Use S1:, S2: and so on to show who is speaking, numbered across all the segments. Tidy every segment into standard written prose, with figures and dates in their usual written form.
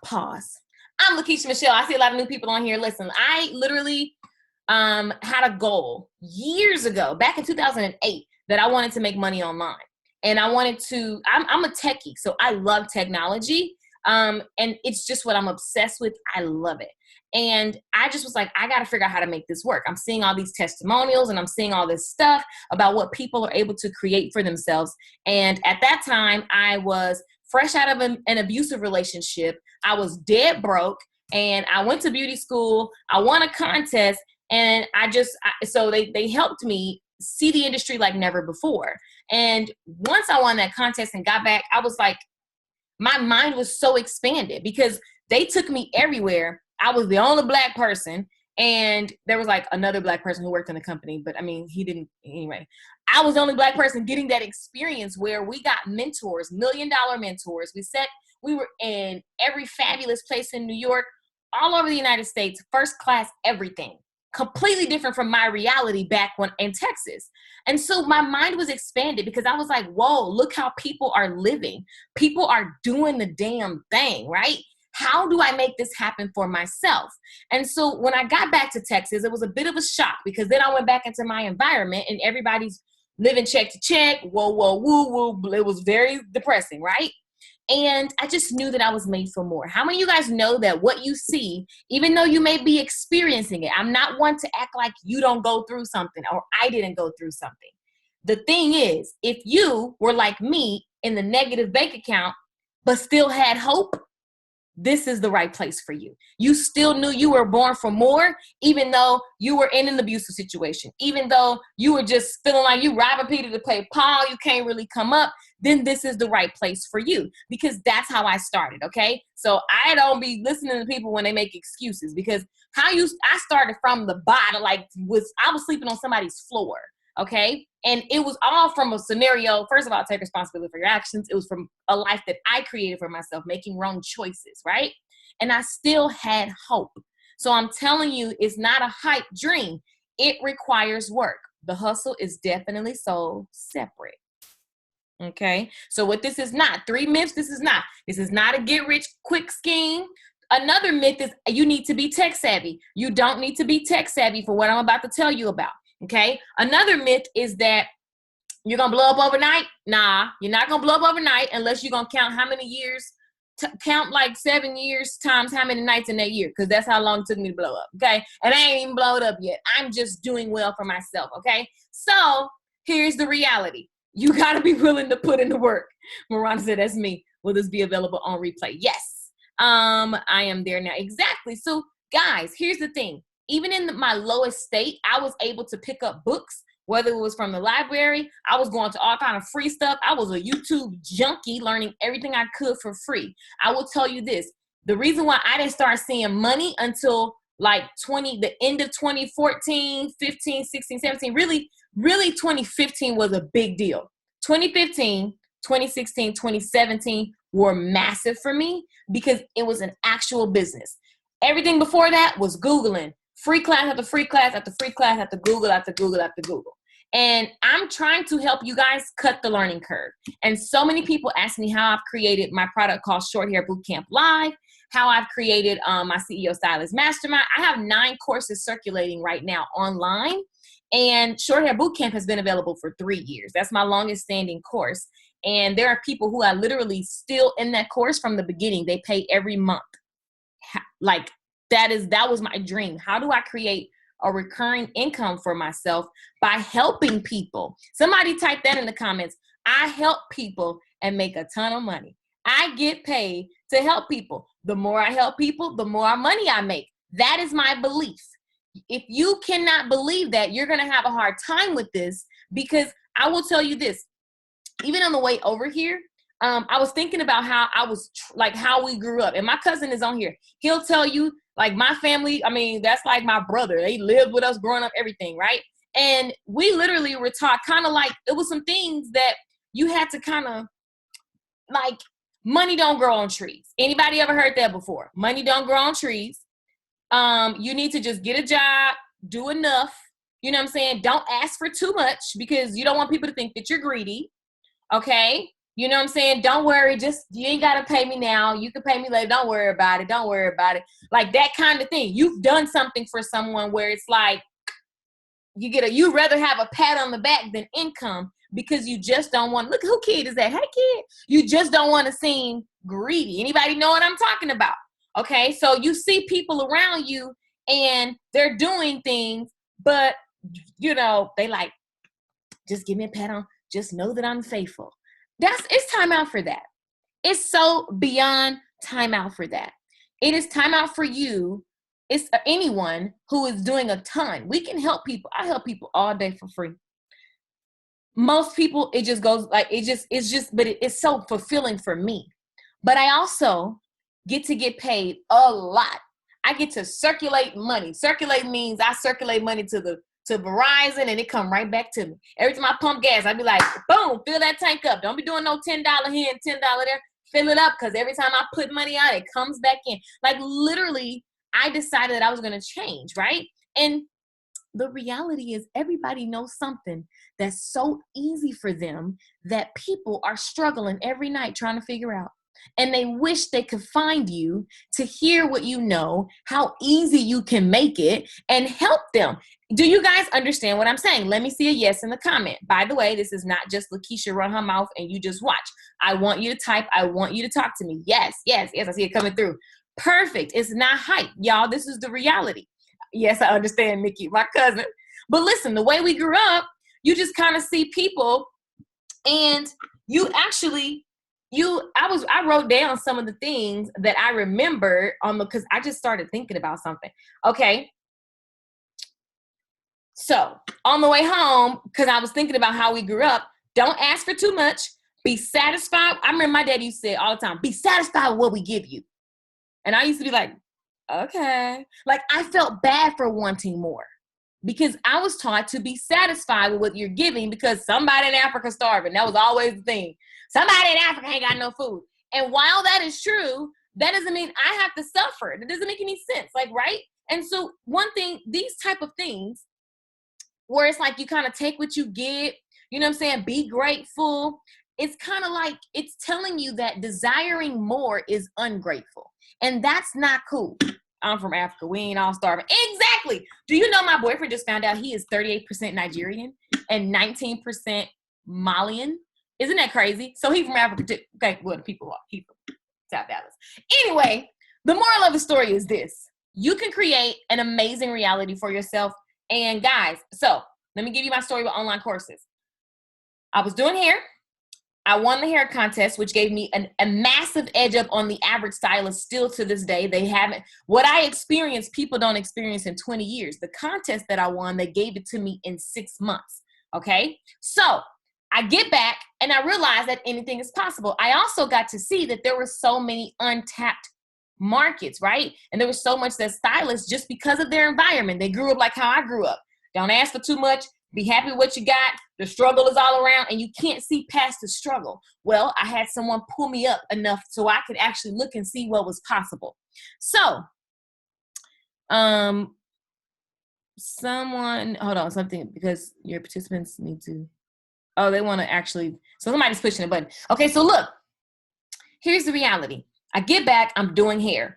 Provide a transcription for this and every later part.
S1: Pause. I'm LaKeisha Michelle. I see a lot of new people on here. Listen, I literally had a goal years ago, back in 2008, that I wanted to make money online. And I wanted to, I'm a techie, so I love technology. And it's just what I'm obsessed with. I love it. And I just was like, I got to figure out how to make this work. I'm seeing all these testimonials and I'm seeing all this stuff about what people are able to create for themselves. And at that time, I was fresh out of an abusive relationship. I was dead broke and I went to beauty school. I won a contest and so they helped me see the industry like never before. And once I won that contest and got back, I was like, my mind was so expanded because they took me everywhere. I was the only Black person. And there was like another Black person who worked in the company, but I mean, he didn't anyway. I was the only Black person getting that experience where we got mentors, $1 million mentors. We were in every fabulous place in New York, all over the United States, first class, everything. Completely different from my reality back when in Texas. And so my mind was expanded because I was like, whoa, look how people are living. People are doing the damn thing, right? How do I make this happen for myself? And so when I got back to Texas, it was a bit of a shock because then I went back into my environment and everybody's living check to check. Whoa, whoa, woo, woo. It was very depressing, right? And I just knew that I was made for more. How many of you guys know that what you see, even though you may be experiencing it, I'm not one to act like you don't go through something or I didn't go through something. The thing is, if you were like me in the negative bank account, but still had hope, this is the right place for you. You still knew you were born for more, even though you were in an abusive situation, even though you were just feeling like you robbing Peter to pay Paul, you can't really come up, then this is the right place for you because that's how I started, okay? So I don't be listening to people when they make excuses because I started from the bottom, I was sleeping on somebody's floor, okay? And it was all from a scenario. First of all, take responsibility for your actions. It was from a life that I created for myself, making wrong choices, right? And I still had hope. So I'm telling you, it's not a hype dream. It requires work. The hustle is definitely so separate. Okay. So what this is not, 3 myths, this is not a get rich quick scheme. Another myth is you need to be tech savvy. You don't need to be tech savvy for what I'm about to tell you about. Okay. Another myth is that you're going to blow up overnight. Nah, you're not going to blow up overnight unless you're going to count how many years, count like 7 years times how many nights in that year. Cause that's how long it took me to blow up. Okay. And I ain't even blowed up yet. I'm just doing well for myself. Okay. So here's the reality. You got to be willing to put in the work. Miranda said, that's me. Will this be available on replay? Yes. I am there now. Exactly. So guys, here's the thing. Even in my lowest state, I was able to pick up books, whether it was from the library. I was going to all kind of free stuff. I was a YouTube junkie learning everything I could for free. I will tell you this. The reason why I didn't start seeing money until like the end of 2014, 15, 16, 17, really 2015 was a big deal. 2015, 2016, 2017 were massive for me because it was an actual business. Everything before that was Googling. Free class after free class after free class after Google after Google after Google. And I'm trying to help you guys cut the learning curve. And so many people ask me how I've created my product called Short Hair Bootcamp Live, how I've created my CEO Stylist Mastermind. I have 9 courses circulating right now online. And Short Hair Bootcamp has been available for 3 years. That's my longest standing course. And there are people who are literally still in that course from the beginning. They pay every month. Like, that was my dream. How do I create a recurring income for myself by helping people? Somebody type that in the comments. I help people and make a ton of money. I get paid to help people. The more I help people, the more money I make. That is my belief. If you cannot believe that, you're going to have a hard time with this because I will tell you this. Even on the way over here, I was thinking about how how we grew up. And my cousin is on here. He'll tell you, like, my family, I mean, that's like my brother. They lived with us growing up, everything, right? And we literally were taught kind of like, it was some things that you had to kind of, like, money don't grow on trees. Anybody ever heard that before? Money don't grow on trees. You need to just get a job, do enough. You know what I'm saying? Don't ask for too much because you don't want people to think that you're greedy. Okay? You know what I'm saying? Don't worry. Just, you ain't got to pay me now. You can pay me later. Don't worry about it. Don't worry about it. Like that kind of thing. You've done something for someone where it's like, you'd rather have a pat on the back than income because you just don't want, look, who kid is that? Hey kid. You just don't want to seem greedy. Anybody know what I'm talking about? Okay. So you see people around you and they're doing things, but you know, they like, just give me a pat on, just know that I'm faithful. It's time out for that. It's so beyond time out for that. It is time out for you. It's anyone who is doing a ton. We can help people. I help people all day for free. Most people, it just goes like, but it's so fulfilling for me. But I also get to get paid a lot. I get to circulate money. Circulate means I circulate money to Verizon and it come right back to me. Every time I pump gas, I'd be like, boom, fill that tank up. Don't be doing no $10 here and $10 there. Fill it up, because every time I put money out, it comes back in. Like literally, I decided that I was going to change, right? And the reality is everybody knows something that's so easy for them that people are struggling every night trying to figure out. And they wish they could find you to hear what you know, how easy you can make it, and help them. Do you guys understand what I'm saying? Let me see a yes in the comment. By the way, this is not just LaKeisha run her mouth and you just watch. I want you to type. I want you to talk to me. Yes, yes, yes. I see it coming through. Perfect. It's not hype. Y'all, this is the reality. Yes, I understand, Nikki, my cousin. But listen, the way we grew up, you just kind of see people and you actually... I wrote down some of the things that I remember because I just started thinking about something. Okay. So on the way home, because I was thinking about how we grew up, don't ask for too much. Be satisfied. I remember my dad used to say all the time, be satisfied with what we give you. And I used to be like, okay. Like I felt bad for wanting more because I was taught to be satisfied with what you're giving because somebody in Africa starving. That was always the thing. Somebody in Africa ain't got no food. And while that is true, that doesn't mean I have to suffer. That doesn't make any sense. Like, right? And so one thing, these type of things where it's like you kind of take what you get, you know what I'm saying? Be grateful. It's kind of like it's telling you that desiring more is ungrateful. And that's not cool. I'm from Africa. We ain't all starving. Exactly. Do you know my boyfriend just found out he is 38% Nigerian and 19% Malian? Isn't that crazy? So he's from Africa too. Okay, well, the people are. He's from South Dallas. Anyway, the moral of the story is this. You can create an amazing reality for yourself. And guys, so let me give you my story with online courses. I was doing hair. I won the hair contest, which gave me a massive edge up on the average stylist still to this day. They haven't, what I experienced, people don't experience in 20 years. The contest that I won, they gave it to me in 6 months. Okay. So I get back and I realized that anything is possible. I also got to see that there were so many untapped markets, right? And there was so much that stylists, just because of their environment, they grew up like how I grew up. Don't ask for too much. Be happy with what you got. The struggle is all around and you can't see past the struggle. Well, I had someone pull me up enough so I could actually look and see what was possible. So, something because your participants need to, they want to actually, so somebody's pushing a button. Okay, so look, here's the reality. I get back, I'm doing hair.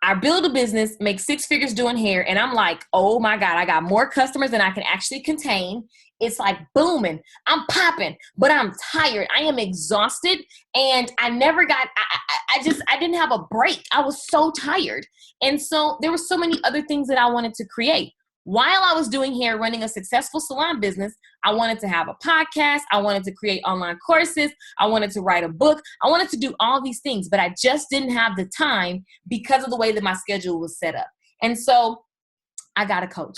S1: I build a business, make 6 figures doing hair, and I'm like, oh my God, I got more customers than I can actually contain. It's like booming. I'm popping, but I'm tired. I am exhausted, and I never got, I didn't have a break. I was so tired. And so there were so many other things that I wanted to create. While I was doing hair, running a successful salon business, I wanted to have a podcast. I wanted to create online courses. I wanted to write a book. I wanted to do all these things, but I just didn't have the time because of the way that my schedule was set up. And so I got a coach.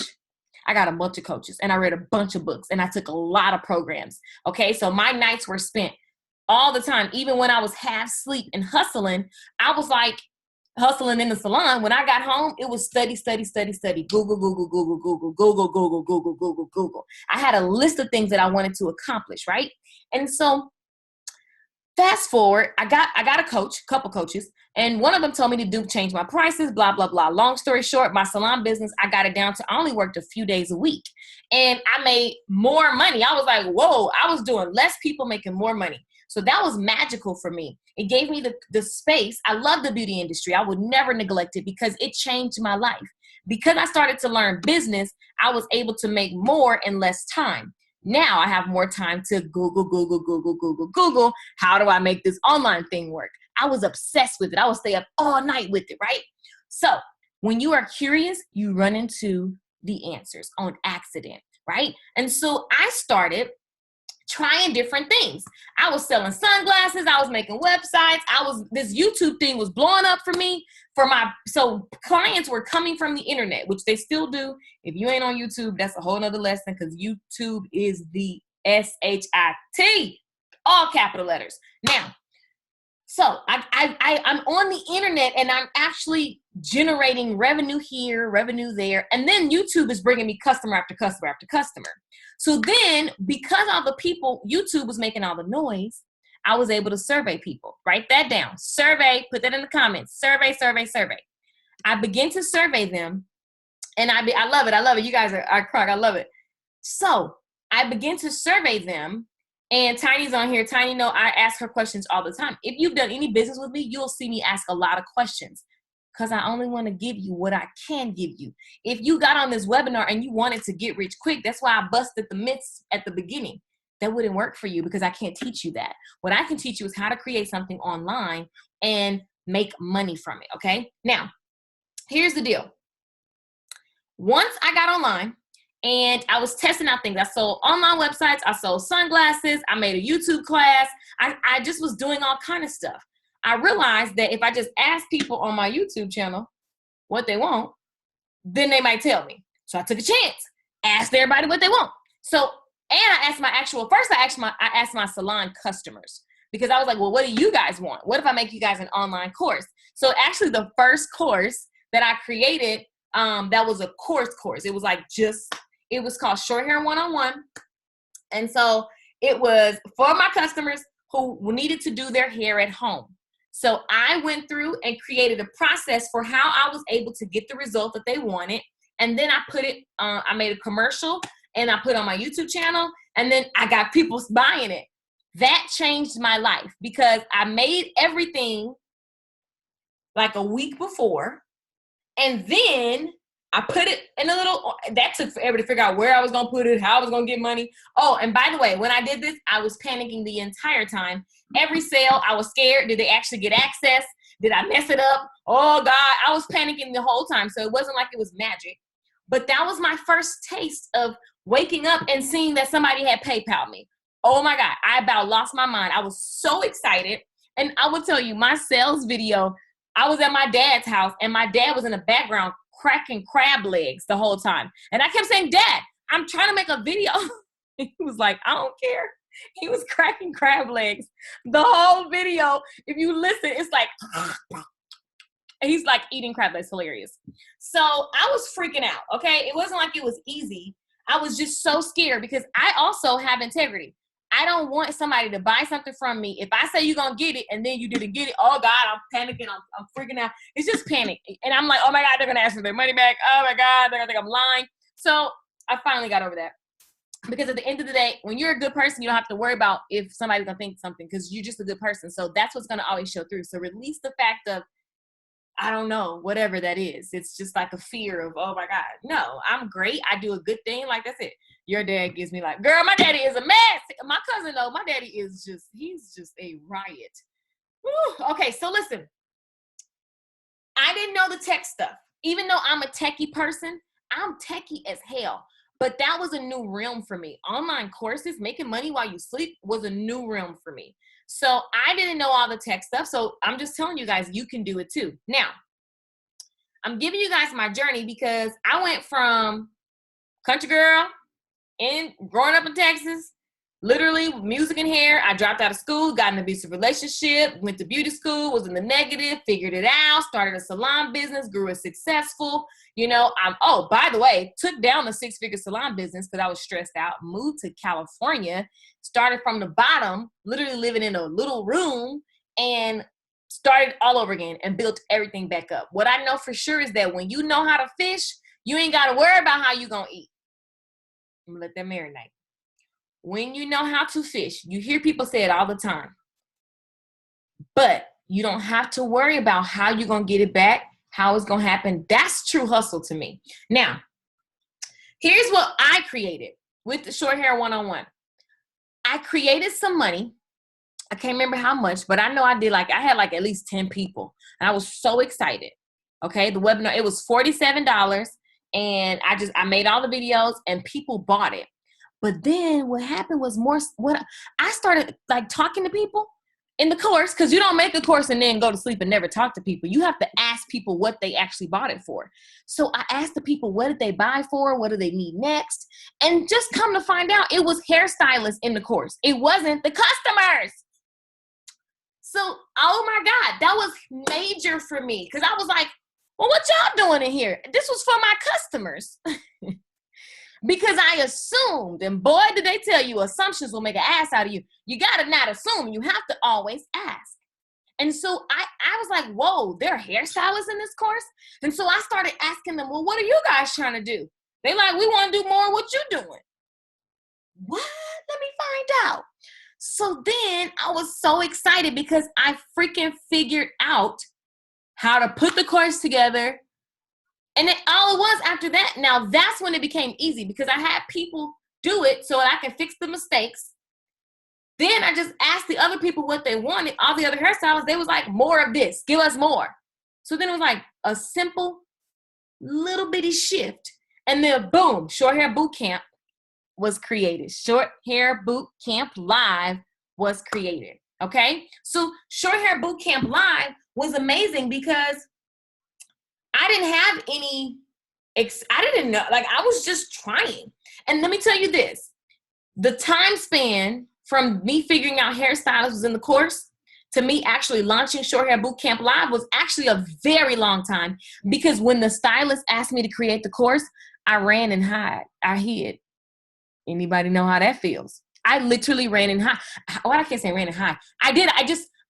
S1: I got a bunch of coaches and I read a bunch of books and I took a lot of programs. Okay. So my nights were spent all the time. Even when I was half asleep and hustling, I was like, hustling in the salon. When I got home, it was study. Google. I had a list of things that I wanted to accomplish, right? And so Fast forward, I got a coach, couple coaches, and one of them told me to change my prices, blah, blah, blah. Long story short, my salon business, I got it down to I only worked a few days a week. And I made more money. I was like, whoa, I was doing less people making more money. So that was magical for me. It gave me the space. I love the beauty industry. I would never neglect it because it changed my life. Because I started to learn business, I was able to make more in less time. Now I have more time to Google. How do I make this online thing work? I was obsessed with it. I would stay up all night with it, right? So when you are curious, you run into the answers on accident, right? And so I started trying different things. I was selling sunglasses. I was making websites. This YouTube thing was blowing up for me. So clients were coming from the internet, which they still do. If you ain't on YouTube, that's a whole nother lesson because YouTube is the SHIT, all capital letters. Now, so I'm on the internet and I'm actually generating revenue here, revenue there. And then YouTube is bringing me customer after customer after customer. So then because all the people, YouTube was making all the noise, I was able to survey people. Write that down. Survey, put that in the comments. Survey. I begin to survey them. And I love it. I love it. You guys are crack. I love it. So I begin to survey them. And Tiny's on here. Tiny know I ask her questions all the time. If you've done any business with me, you'll see me ask a lot of questions because I only want to give you what I can give you. If you got on this webinar and you wanted to get rich quick, that's why I busted the myths at the beginning. That wouldn't work for you because I can't teach you that. What I can teach you is how to create something online and make money from it, okay? Now, here's the deal. Once I got online, and I was testing out things. I sold online websites. I sold sunglasses. I made a YouTube class. I just was doing all kind of stuff. I realized that if I just ask people on my YouTube channel what they want, then they might tell me. So I took a chance. Asked everybody what they want. So, and I asked I asked my salon customers because I was like, well, what do you guys want? What if I make you guys an online course? So actually the first course that I created, that was a course. It was called Short Hair 101. And so it was for my customers who needed to do their hair at home. So I went through and created a process for how I was able to get the result that they wanted. And then I made a commercial and I put it on my YouTube channel. And then I got people buying it. That changed my life because I made everything like a week before. And then I put it in that took forever to figure out where I was going to put it, how I was going to get money. Oh, and by the way, when I did this, I was panicking the entire time. Every sale, I was scared. Did they actually get access? Did I mess it up? Oh God, I was panicking the whole time. So it wasn't like it was magic, but that was my first taste of waking up and seeing that somebody had PayPal me. Oh my God, I about lost my mind. I was so excited. And I will tell you, my sales video, I was at my dad's house and my dad was in the background cracking crab legs the whole time. And I kept saying, Dad, I'm trying to make a video. He was like, I don't care. He was cracking crab legs. The whole video, if you listen, it's like, and he's like eating crab legs. Hilarious. So I was freaking out, okay? It wasn't like it was easy. I was just so scared because I also have integrity. I don't want somebody to buy something from me. If I say you're going to get it and then you didn't get it, oh God, I'm panicking. I'm freaking out. It's just panic. And I'm like, oh my God, they're going to ask for their money back. Oh my God, they're going to think I'm lying. So I finally got over that. Because at the end of the day, when you're a good person, you don't have to worry about if somebody's going to think something because you're just a good person. So that's what's going to always show through. So release the fact of, I don't know, whatever that is. It's just like a fear of, oh my God, no, I'm great. I do a good thing. Like that's it. Your dad gives me like, girl, my daddy is a mess. My cousin though, my daddy is he's just a riot. Whew. Okay, so listen, I didn't know the tech stuff. Even though I'm a techie person, I'm techie as hell. But that was a new realm for me. Online courses, making money while you sleep was a new realm for me. So I didn't know all the tech stuff. So I'm just telling you guys, you can do it too. Now, I'm giving you guys my journey because I went from country girl and growing up in Texas Literally, music and hair. I dropped out of school, got in an abusive relationship, went to beauty school, was in the negative, figured it out, started a salon business, grew it successful. Oh, by the way, took down the 6-figure salon business because I was stressed out, moved to California, started from the bottom, literally living in a little room, and started all over again and built everything back up. What I know for sure is that when you know how to fish, you ain't got to worry about how you going to eat. I'm going to let that marinate. When you know how to fish, you hear people say it all the time, but you don't have to worry about how you're going to get it back, how it's going to happen. That's true hustle to me. Now, here's what I created with the Short Hair 101. I created some money. I can't remember how much, but I know I had at least 10 people, and I was so excited. Okay. The webinar, it was $47, and I made all the videos and people bought it. But then what happened was I started talking to people in the course, because you don't make a course and then go to sleep and never talk to people. You have to ask people what they actually bought it for. So I asked the people, what did they buy for? What do they need next? And just come to find out, it was hairstylists in the course. It wasn't the customers. So, oh my God, that was major for me, because I was like, well, what y'all doing in here? This was for my customers. Because I assumed, and boy, did they tell you, assumptions will make an ass out of you. You got to not assume. You have to always ask. And so I was like, whoa, there are hairstylists in this course? And so I started asking them, well, what are you guys trying to do? They like, we want to do more of what you're doing. What? Let me find out. So then I was so excited because I freaking figured out how to put the course together. And then all it was after that, now that's when it became easy, because I had people do it so that I can fix the mistakes. Then I just asked the other people what they wanted. All the other hairstylists, they was like, more of this, give us more. So then it was like a simple little bitty shift. And then boom, Short Hair Boot Camp was created. Short Hair Boot Camp Live was created. Okay. So Short Hair Boot Camp Live was amazing because I didn't have I didn't know, I was just trying. And let me tell you this, the time span from me figuring out hairstyles was in the course to me actually launching Short Hair Boot Camp Live was actually a very long time, because when the stylist asked me to create the course, I ran and hid. Anybody know how that feels? I literally ran and hide. Well, I can't say ran and hide. I did.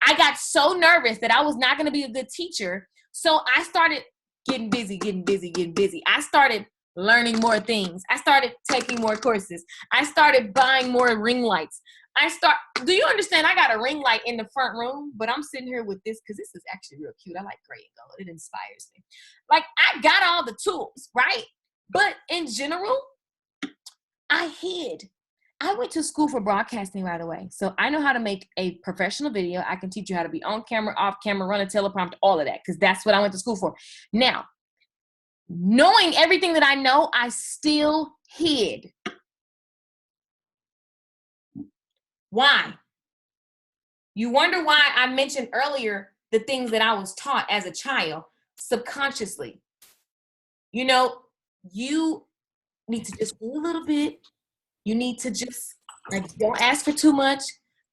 S1: I got so nervous that I was not going to be a good teacher. So I started getting busy. I started learning more things. I started taking more courses. I started buying more ring lights. Do you understand? I got a ring light in the front room, but I'm sitting here with this because this is actually real cute. I like gray and gold. It inspires me. I got all the tools, right? But in general, I hid. I went to school for broadcasting right away. So I know how to make a professional video. I can teach you how to be on camera, off camera, run a teleprompter, all of that, because that's what I went to school for. Now, knowing everything that I know, I still hid. Why? You wonder why I mentioned earlier the things that I was taught as a child subconsciously. You need to just do a little bit. You need to just don't ask for too much.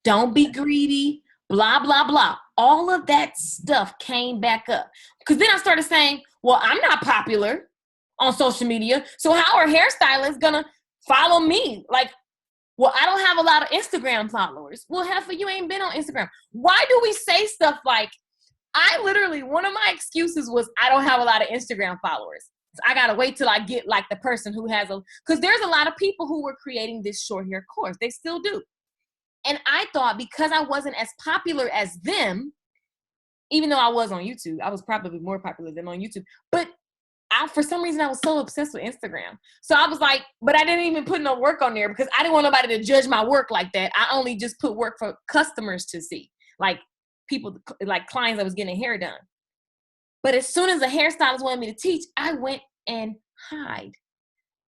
S1: Don't be greedy, blah, blah, blah. All of that stuff came back up. Because then I started saying, well, I'm not popular on social media. So how are hairstylists going to follow me? Well, I don't have a lot of Instagram followers. Well, heifer, you ain't been on Instagram. Why do we say stuff like, one of my excuses was I don't have a lot of Instagram followers. I got to wait till I get the person who has because there's a lot of people who were creating this short hair course. They still do. And I thought because I wasn't as popular as them, even though I was on YouTube, I was probably more popular than on YouTube, but for some reason I was so obsessed with Instagram. So I was like, but I didn't even put no work on there because I didn't want nobody to judge my work like that. I only just put work for customers to see, people, clients that was getting hair done. But as soon as a hairstylist wanted me to teach, I went and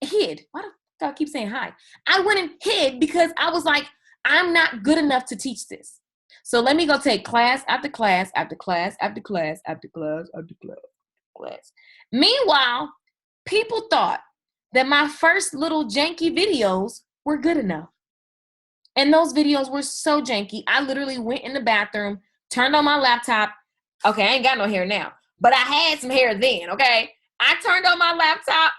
S1: hid. Why do I keep saying hide? I went and hid because I was like, I'm not good enough to teach this. So let me go take class after class after class after class after class after class. Meanwhile, people thought that my first little janky videos were good enough. And those videos were so janky. I literally went in the bathroom, turned on my laptop. Okay, I ain't got no hair now, but I had some hair then, okay? I turned on my laptop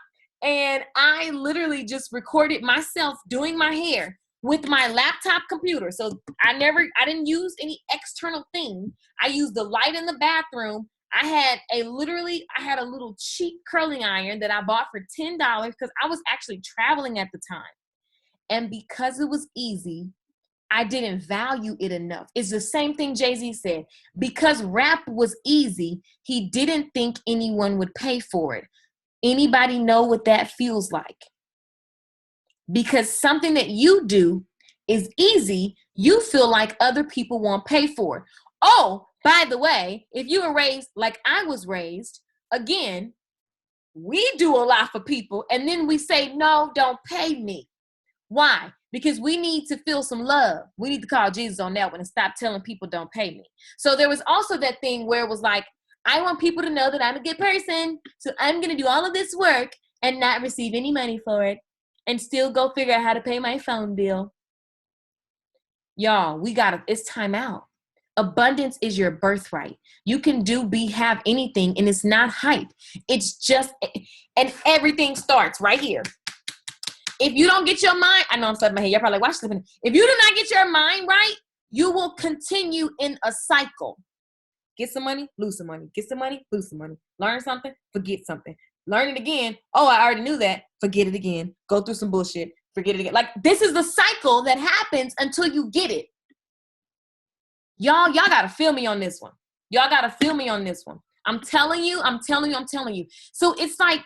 S1: and I literally just recorded myself doing my hair with my laptop computer. So I didn't use any external thing. I used the light in the bathroom. I had a little cheap curling iron that I bought for $10 because I was actually traveling at the time. And because it was easy, I didn't value it enough. It's the same thing Jay-Z said. Because rap was easy, he didn't think anyone would pay for it. Anybody know what that feels like? Because something that you do is easy, you feel like other people won't pay for it. Oh, by the way, if you were raised like I was raised, again, we do a lot for people and then we say, no, don't pay me. Why? Because we need to feel some love. We need to call Jesus on that one and stop telling people don't pay me. So there was also that thing where it was like, I want people to know that I'm a good person. So I'm going to do all of this work and not receive any money for it and still go figure out how to pay my phone bill. Y'all, it's time out. Abundance is your birthright. You can have anything and it's not hype. It's just, and everything starts right here. If you don't get your mind, I know I'm slapping my head. You're probably like, why slipping? If you do not get your mind right, you will continue in a cycle. Get some money, lose some money. Get some money, lose some money. Learn something, forget something. Learn it again. Oh, I already knew that. Forget it again. Go through some bullshit. Forget it again. Like, this is the cycle that happens until you get it. Y'all got to feel me on this one. Y'all got to feel me on this one. I'm telling you. So it's like,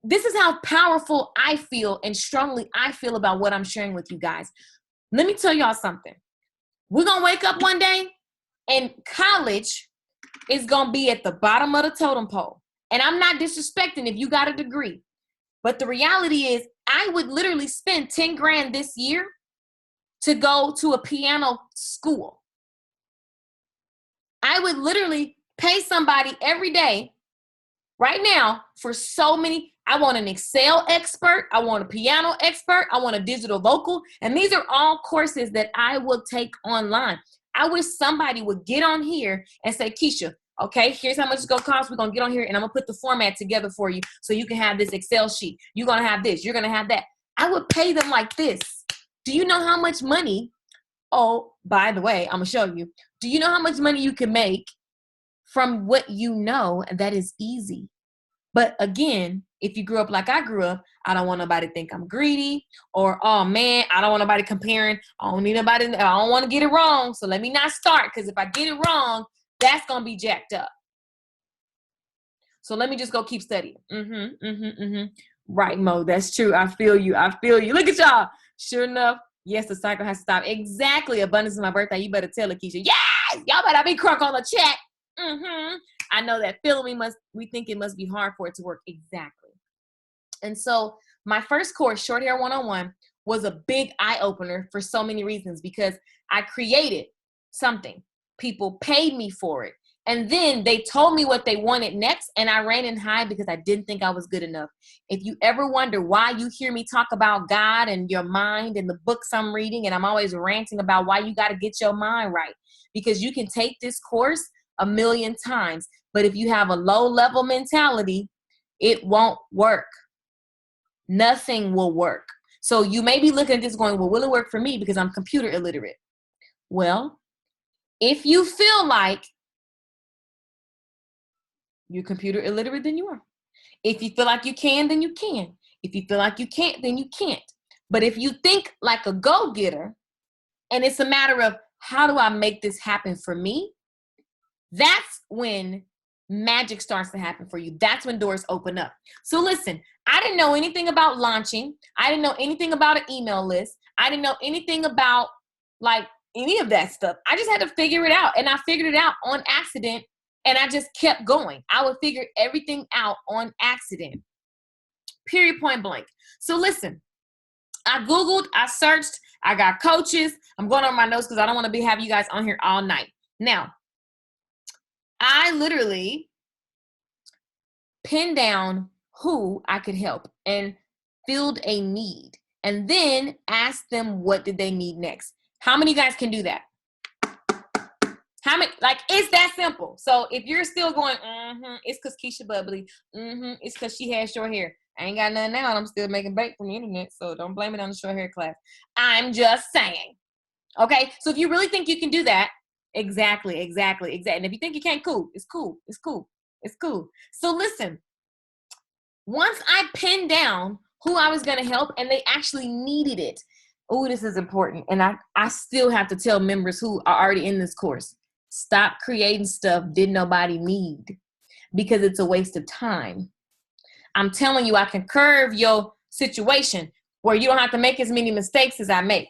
S1: this is how powerful I feel and strongly I feel about what I'm sharing with you guys. Let me tell y'all something. We're going to wake up one day and college is going to be at the bottom of the totem pole. And I'm not disrespecting if you got a degree. But the reality is I would literally spend 10 grand this year to go to a piano school. I would literally pay somebody every day right now for so many. I want an Excel expert. I want a piano expert. I want a digital vocal. And these are all courses that I will take online. I wish somebody would get on here and say, Keisha, okay, here's how much it's going to cost. We're going to get on here and I'm going to put the format together for you so you can have this Excel sheet. You're going to have this. You're going to have that. I would pay them like this. Do you know how much money? Oh, by the way, I'm going to show you. Do you know how much money you can make from what you know that is easy? But again, if you grew up like I grew up, I don't want nobody to think I'm greedy or, oh man, I don't want nobody comparing. I don't want to get it wrong. So let me not start, because if I get it wrong, that's going to be jacked up. So let me just go keep studying. Right, Mo, that's true. I feel you. Look at y'all. Sure enough, yes, the cycle has to stop. Exactly. Abundance is my birthday. You better tell LaKeisha. Yes, y'all better be crunk on the chat. I know that feeling we think it must be hard for it to work. Exactly. And so my first course, Short Hair 101, was a big eye-opener for so many reasons, because I created something. People paid me for it. And then they told me what they wanted next, and I ran and hid because I didn't think I was good enough. If you ever wonder why you hear me talk about God and your mind and the books I'm reading, and I'm always ranting about why you got to get your mind right, because you can take this course 1,000,000 times, but if you have a low-level mentality, it won't work. Nothing will work. So you may be looking at this going, well, will it work for me because I'm computer illiterate? Well, if you feel like you're computer illiterate, then you are. If you feel like you can, then you can. If you feel like you can't, then you can't. But if you think like a go-getter, and it's a matter of how do I make this happen for me, that's when magic starts to happen for you. That's when doors open up. So listen, I didn't know anything about launching. I didn't know anything about an email list. I didn't know anything about like any of that stuff. I just had to figure it out. And I figured it out on accident. And I just kept going. I would figure everything out on accident. Period, point blank. So listen, I Googled, I searched, I got coaches. I'm going on my notes because I don't want to have you guys on here all night. Now, I literally pinned down who I could help and filled a need. and then ask them what did they need next. How many guys can do that? How many? Like, it's that simple. So if you're still going, it's because Keisha bubbly. It's because she has short hair. I ain't got nothing now, and I'm still making bank from the internet, so don't blame it on the short hair class. I'm just saying. Okay? So if you really think you can do that, exactly. And if you think you can't, cool. It's cool. So listen, once I pinned down who I was going to help and they actually needed it, oh, this is important. And I still have to tell members who are already in this course, stop creating stuff didn't nobody need, because it's a waste of time. I'm telling you, I can curve your situation where you don't have to make as many mistakes as I make.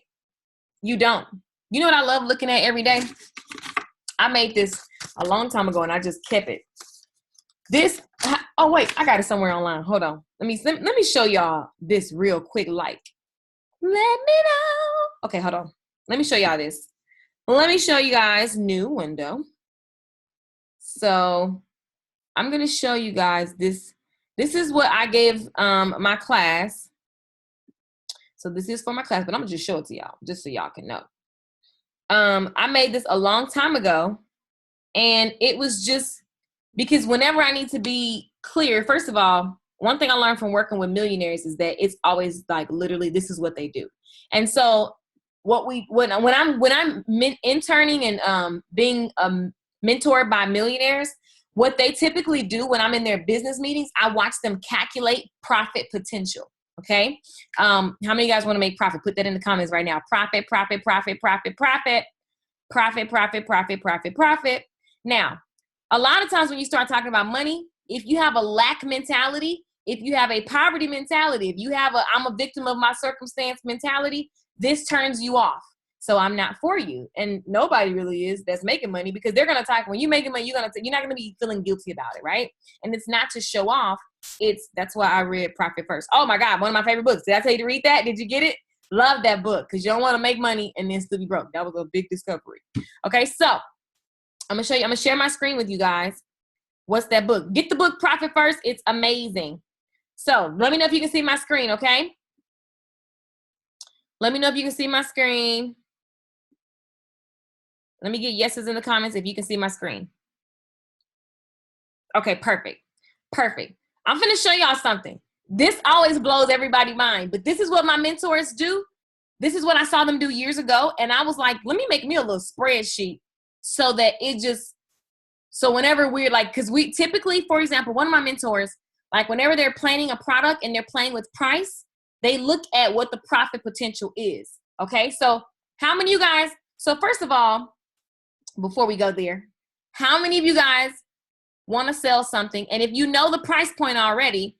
S1: You don't. You know what I love looking at every day? I made this a long time ago and I just kept it. This, oh wait, I got it somewhere online. Hold on. Let me show y'all this real quick. Like, let me know. Okay, hold on. Let me show y'all this. Let me show you guys new window. So I'm going to show you guys this. This is what I gave my class. So this is for my class, but I'm going to just show it to y'all just so y'all can know. I made this a long time ago, and it was just because whenever I need to be clear, first of all, one thing I learned from working with millionaires is that it's always like literally this is what they do. And so when I'm interning and being mentored by millionaires, what they typically do when I'm in their business meetings, I watch them calculate profit potential. Okay. How many of you guys want to make profit? Put that in the comments right now. Profit. Now, a lot of times when you start talking about money, if you have a lack mentality, if you have a poverty mentality, if you have a I'm a victim of my circumstance mentality, this turns you off. So I'm not for you. And nobody really is that's making money, because they're going to talk when you're making money, you're not going to be feeling guilty about it. Right. And it's not to show off. That's why I read Profit First. Oh my God. One of my favorite books. Did I tell you to read that? Did you get it? Love that book, because you don't want to make money and then still be broke. That was a big discovery. Okay. So I'm going to show you, I'm going to share my screen with you guys. What's that book? Get the book Profit First. It's amazing. So let me know if you can see my screen. Okay. Let me know if you can see my screen. Let me get yeses in the comments if you can see my screen. Okay, perfect. I'm going to show y'all something. This always blows everybody's mind, but this is what my mentors do. This is what I saw them do years ago. And I was like, let me make me a little spreadsheet so that so whenever we're like, because we typically, for example, one of my mentors, like whenever they're planning a product and they're playing with price, they look at what the profit potential is. Okay, so how many of you guys, so first of all, before we go there, how many of you guys want to sell something? And if you know the price point already,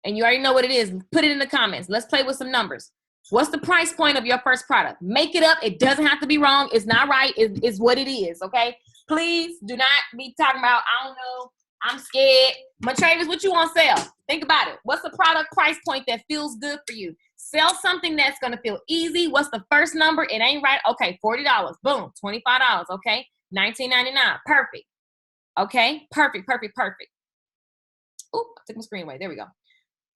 S1: and you already know what it is, put it in the comments. Let's play with some numbers. What's the price point of your first product? Make it up. It doesn't have to be wrong. It's not right. It's what it is, okay? Please do not be talking about, I don't know, I'm scared. Travis, what you want to sell? Think about it. What's the product price point that feels good for you? Sell something that's going to feel easy. What's the first number? It ain't right. Okay, $40. Boom, $25. Okay, $19.99. Perfect. Okay, perfect. Oop, I took my screen away. There we go.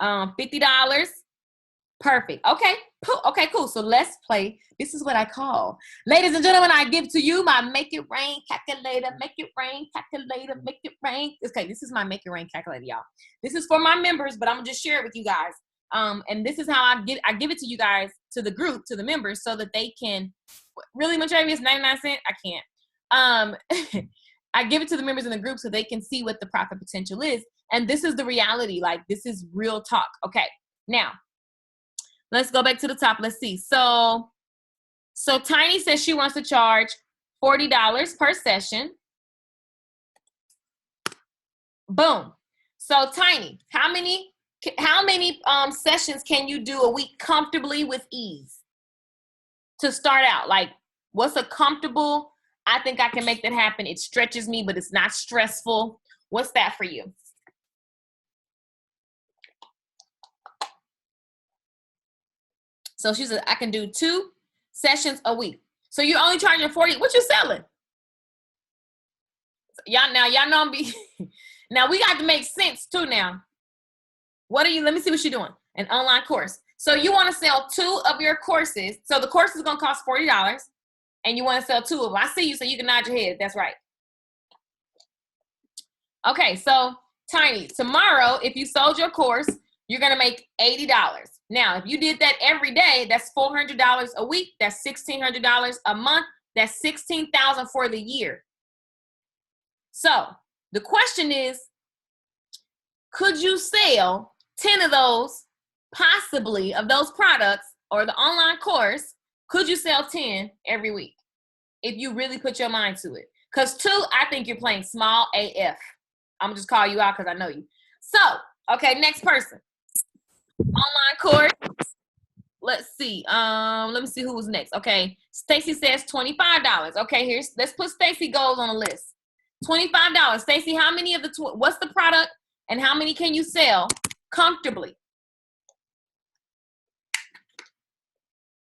S1: $50. Perfect. Okay, cool. So let's play. This is what I call, ladies and gentlemen, I give to you my Make It Rain calculator. Make it rain calculator. Make it rain. Okay, this is my Make It Rain calculator, y'all. This is for my members, but I'm gonna just share it with you guys. And this is how I give it to you guys, to the group, to the members, so that they can really much. It's 99 cents. I can't. I give it to the members in the group so they can see what the profit potential is. And this is the reality. Like, this is real talk. Okay, now let's go back to the top. Let's see. So Tiny says she wants to charge $40 per session. Boom. So Tiny, how many sessions can you do a week comfortably with ease to start out? Like, what's a comfortable, I think I can make that happen. It stretches me, but it's not stressful. What's that for you? So she said, I can do 2 sessions a week. So you're only charging $40. What you selling? Y'all know I'm now we got to make sense too now. What are you, let me see what you're doing. An online course. So you want to sell 2 of your courses. So the course is going to cost $40 and you want to sell 2 of them. I see you, so you can nod your head. That's right. Okay, so Tiny, tomorrow, if you sold your course, you're going to make $80. Now, if you did that every day, that's $400 a week. That's $1,600 a month. That's $16,000 for the year. So the question is, could you sell 10 of those, possibly, of those products or the online course? Could you sell 10 every week if you really put your mind to it? Because 2, I think you're playing small AF. I'm just call you out because I know you. So, okay, next person. Online course. Let's see. Let me see who was next. Okay, Stacy says $25. Okay, let's put Stacy goals on the list. $25. Stacy, how many of what's the product and how many can you sell comfortably?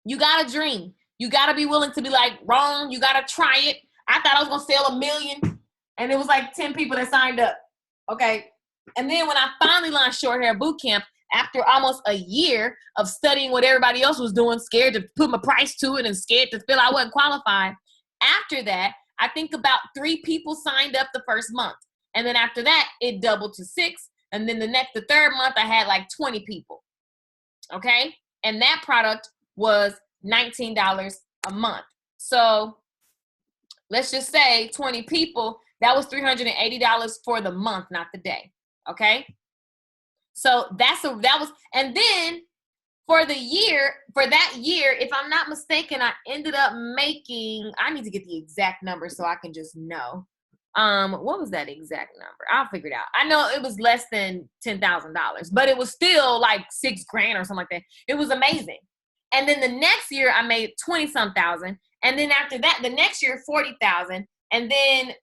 S1: You got to dream. You got to be willing to be like, wrong. You got to try it. I thought I was going to sell 1 million and it was like 10 people that signed up. Okay. And then when I finally launched Short Hair Bootcamp, after almost a year of studying what everybody else was doing, scared to put my price to it and scared to feel I wasn't qualified. After that, I think about 3 people signed up the first month. And then after that, it doubled to 6. And then the third month, I had like 20 people. Okay. And that product was $19 a month. So let's just say 20 people, that was $380 for the month, not the day. Okay. So that was, and then for that year, if I'm not mistaken, I ended up making, I need to get the exact number so I can just know. What was that exact number? I'll figure it out. I know it was less than $10,000, but it was still like $6,000 or something like that. It was amazing. And then the next year I made 20-some thousand. And then after that, the next year, 40,000. And then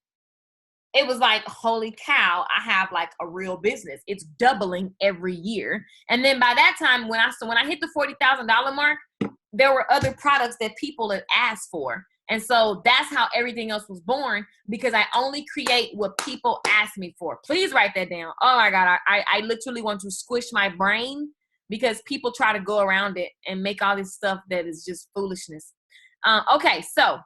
S1: it was like, holy cow, I have like a real business. It's doubling every year. And then by that time, when I hit the $40,000 mark, there were other products that people had asked for. And so that's how everything else was born, because I only create what people ask me for. Please write that down. Oh my God, I literally want to squish my brain because people try to go around it and make all this stuff that is just foolishness. Okay, so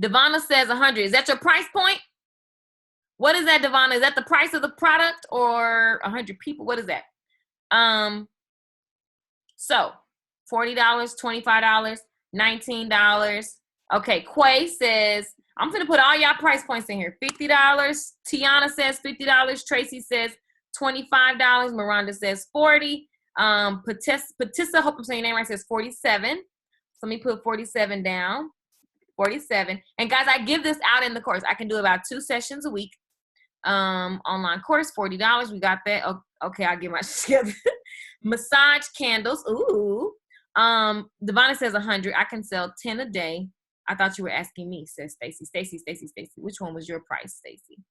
S1: Devonna says 100. Is that your price point? What is that, Devonna? Is that the price of the product or 100 people? What is that? So $40, $25, $19. Okay, Quay says, I'm going to put all y'all price points in here. $50. Tiana says $50. Tracy says $25. Miranda says 40. Patissa, hope I'm saying your name right, says 47. So let me put 47 down. 47. And guys, I give this out in the course. I can do about 2 sessions a week. Online course, $40. We got that. Okay, I'll get my shit. Massage candles. Ooh. Devonna says 100. I can sell 10 a day. I thought you were asking me, says Stacy. Stacy. Which one was your price, Stacy?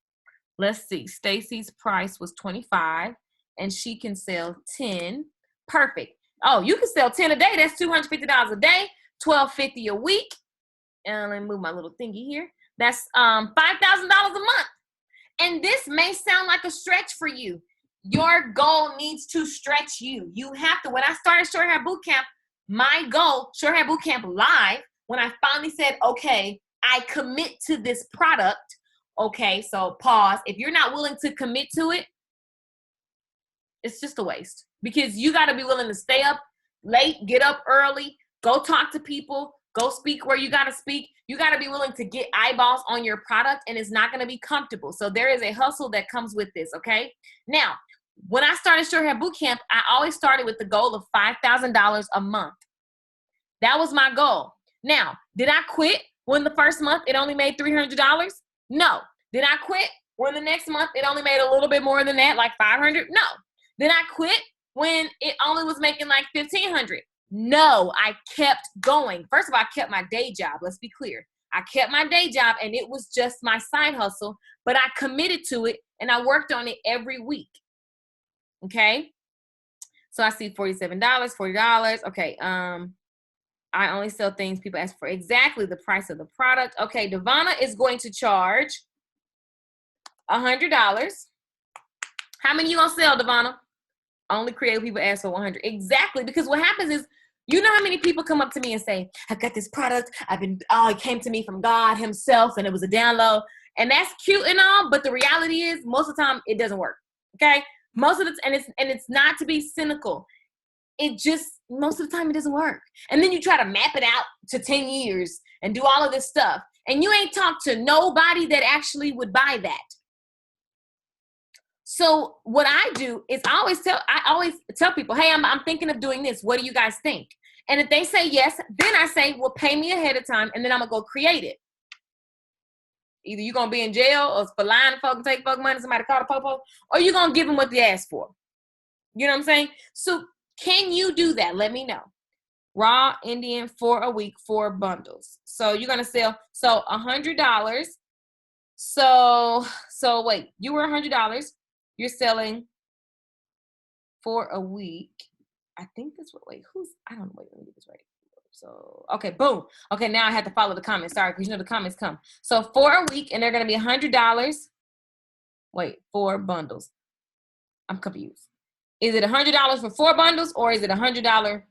S1: Let's see. Stacy's price was 25 and she can sell 10. Perfect. Oh, you can sell 10 a day. That's $250 a day, $1,250 a week. And let me move my little thingy here. That's $5,000 a month. And this may sound like a stretch for you. Your goal needs to stretch you. You have to. When I started Short Hair Bootcamp, my goal, Short Hair Bootcamp Live, when I finally said, okay, I commit to this product. Okay, so pause. If you're not willing to commit to it, it's just a waste. Because you got to be willing to stay up late, get up early, go talk to people, go speak where you got to speak. You got to be willing to get eyeballs on your product, and it's not going to be comfortable. So there is a hustle that comes with this, okay? Now, when I started Short Hair Bootcamp, I always started with the goal of $5,000 a month. That was my goal. Now, did I quit when the first month it only made $300? No. Did I quit when the next month it only made a little bit more than that, like $500? No. Did I quit when it only was making like $1,500? No, I kept going. First of all, I kept my day job. Let's be clear. I kept my day job and it was just my side hustle, but I committed to it and I worked on it every week. Okay. So I see $47, $40. Okay. I only sell things people ask for. Exactly the price of the product. Okay. Devonna is going to charge $100. How many you gonna sell, Devonna? only creative people ask for 100. Exactly. Because what happens is, you know how many people come up to me and say, I got this product. It came to me from God himself and it was a download. And that's cute and all, but the reality is most of the time it doesn't work. Okay? Most of the and it's not to be cynical. It just most of the time it doesn't work. And then you try to map it out to 10 years and do all of this stuff. And you ain't talked to nobody that actually would buy that. So what I do is I always tell people, hey, I'm thinking of doing this. What do you guys think? And if they say yes, then I say, well, pay me ahead of time, and then I'm going to go create it. Either you're going to be in jail or for lying to folk and take folk money, somebody call the popo, or you're going to give them what they asked for. You know what I'm saying? So can you do that? Let me know. Raw Indian for a week, 4 bundles. So you're going to sell, $100. So wait, you were $100. You're selling for a week. I think that's what, I don't know. Wait, let me get this right. So, okay, boom. Okay, now I have to follow the comments. Sorry, because you know the comments come. So for a week, and they're going to be $100. Wait, 4 bundles. I'm confused. Is it $100 for 4 bundles, or is it $100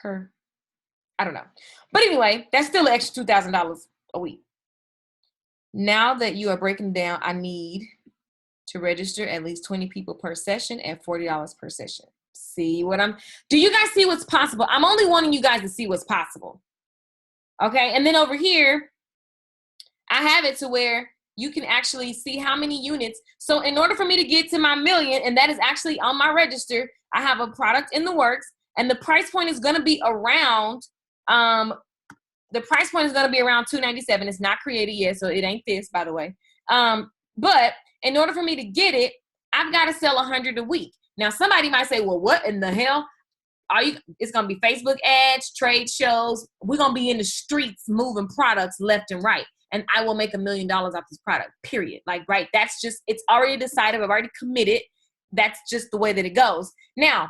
S1: per? I don't know. But anyway, that's still an extra $2,000 a week. Now that you are breaking down, I need to register at least 20 people per session at $40 per session. See what do you guys see what's possible? I'm only wanting you guys to see what's possible. Okay. And then over here, I have it to where you can actually see how many units. So in order for me to get to my million, and that is actually on my register, I have a product in the works, and the price point is going to be around, $297. It's not created yet, so it ain't this, by the way. But in order for me to get it, I've got to sell 100 a week. Now, somebody might say, well, what in the hell? It's going to be Facebook ads, trade shows. We're going to be in the streets moving products left and right. And I will make $1 million off this product, period. Like, right, that's just, it's already decided. I've already committed. That's just the way that it goes. Now,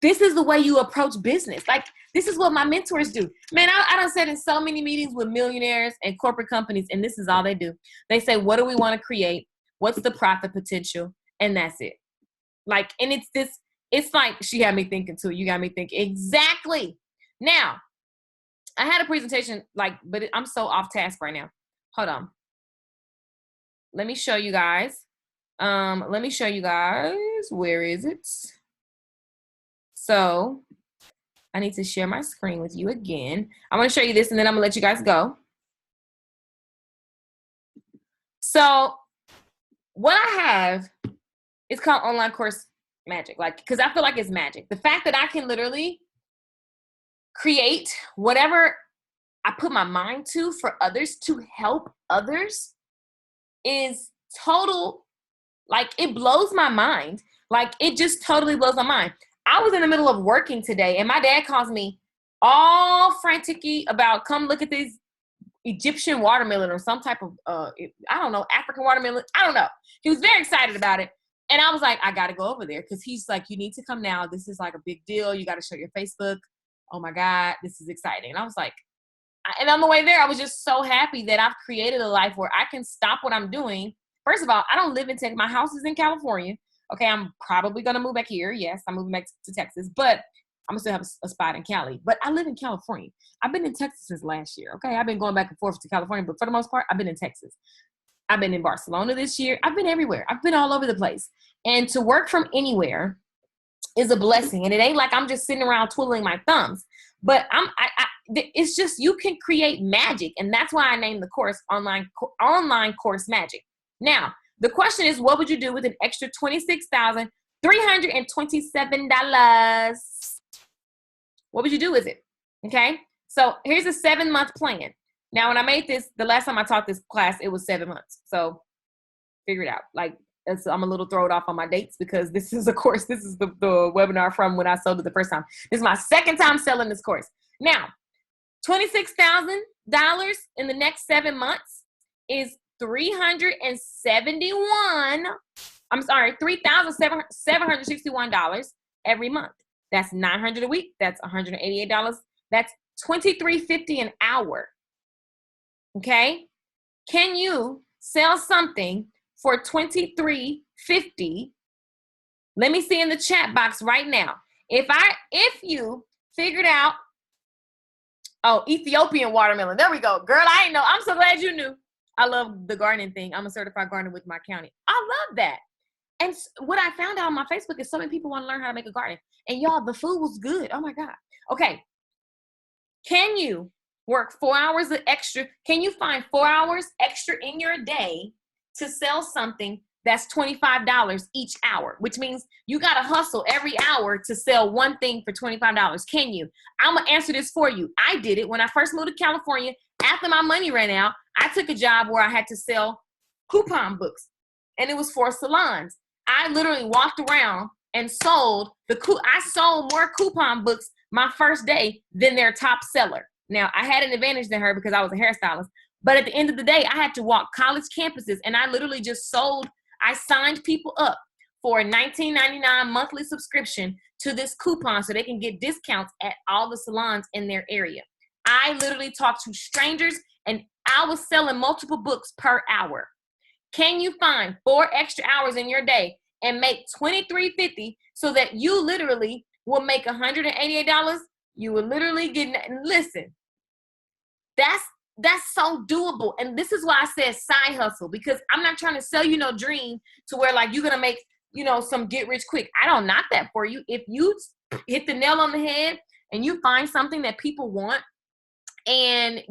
S1: this is the way you approach business. Like, this is what my mentors do. Man, I done sat in so many meetings with millionaires and corporate companies, and this is all they do. They say, what do we want to create? What's the profit potential? And that's it. Like, and it's like, she had me thinking too. You got me thinking. Exactly. Now, I had a presentation, but I'm so off task right now. Hold on. Let me show you guys. Where is it? So I need to share my screen with you again. I'm going to show you this, and then I'm going to let you guys go. So what I have is called Online Course Magic. Because I feel like it's magic. The fact that I can literally create whatever I put my mind to for others, to help others, is total, it blows my mind. It just totally blows my mind. I was in the middle of working today, and my dad calls me all frantic-y about, come look at this Egyptian watermelon or some type of, I don't know, African watermelon. I don't know. He was very excited about it. And I was like, I got to go over there, because he's like, you need to come now. This is a big deal. You got to show your Facebook. Oh my God, this is exciting. And I was like, and on the way there, I was just so happy that I've created a life where I can stop what I'm doing. First of all, I don't live in Texas. My house is in California. Okay, I'm probably going to move back here. Yes, I'm moving back to Texas, but I'm going to still have a spot in Cali. But I live in California. I've been in Texas since last year. Okay, I've been going back and forth to California, but for the most part, I've been in Texas. I've been in Barcelona this year. I've been everywhere. I've been all over the place. And to work from anywhere is a blessing. And it ain't like I'm just sitting around twiddling my thumbs. But it's just, you can create magic. And that's why I named the course Online Course Magic. Now, the question is, what would you do with an extra $26,327? What would you do with it? Okay. So here's a 7-month plan. Now, when I made this, the last time I taught this class, it was 7 months. So figure it out. I'm a little thrown off on my dates, because this is the webinar from when I sold it the first time. This is my second time selling this course. Now, $26,000 in the next 7 months is $3,761 every month. That's $900 a week. That's $188. That's $23.50 an hour. Okay? Can you sell something for $23.50 Let me see in the chat box right now. If you figured out, oh, Ethiopian watermelon. There we go. Girl, I ain't know. I'm so glad you knew. I love the gardening thing. I'm a certified gardener with my county. I love that. And what I found out on my Facebook is so many people want to learn how to make a garden. And y'all, the food was good. Oh my God. Okay. Can you work 4 hours extra? Can you find 4 hours extra in your day to sell something that's $25 each hour, which means you got to hustle every hour to sell one thing for $25. Can you? I'm going to answer this for you. I did it when I first moved to California. After my money ran out, I took a job where I had to sell coupon books, and it was for salons. I literally walked around and sold I sold more coupon books my first day than their top seller. Now, I had an advantage than her because I was a hairstylist, but at the end of the day, I had to walk college campuses, and I literally just I signed people up for a $19.99 monthly subscription to this coupon so they can get discounts at all the salons in their area. I literally talked to strangers, and I was selling multiple books per hour. Can you find 4 extra hours in your day and make $23.50 so that you literally will make $188? You will literally get, listen, that's so doable. And this is why I said side hustle, because I'm not trying to sell you no dream to where like you're going to make, some get rich quick. I don't knock that for you. If you hit the nail on the head and you find something that people want and,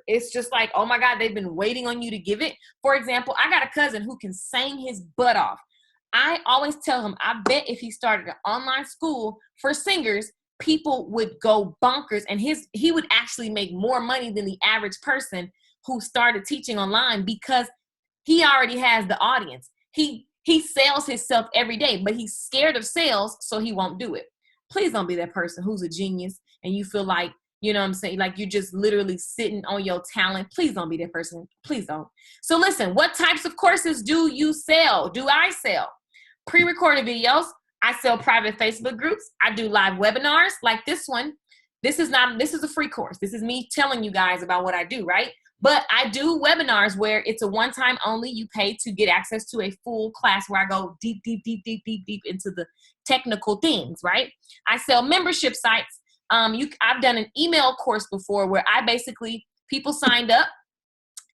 S1: it's just like, oh my God, they've been waiting on you to give it. For example, I got a cousin who can sing his butt off. I always tell him, I bet if he started an online school for singers, people would go bonkers, and he would actually make more money than the average person who started teaching online because he already has the audience. He sells himself every day, but he's scared of sales, so he won't do it. Please don't be that person who's a genius and you feel like, what I'm saying, like you're just literally sitting on your talent. Please don't be that person. Please don't. So listen, what types of courses do you sell? Do I sell? Pre-recorded videos. I sell private Facebook groups. I do live webinars like this one. This is a free course. This is me telling you guys about what I do, right? But I do webinars where it's a one-time only. You pay to get access to a full class where I go deep into the technical things, right? I sell membership sites. I've done an email course before where people signed up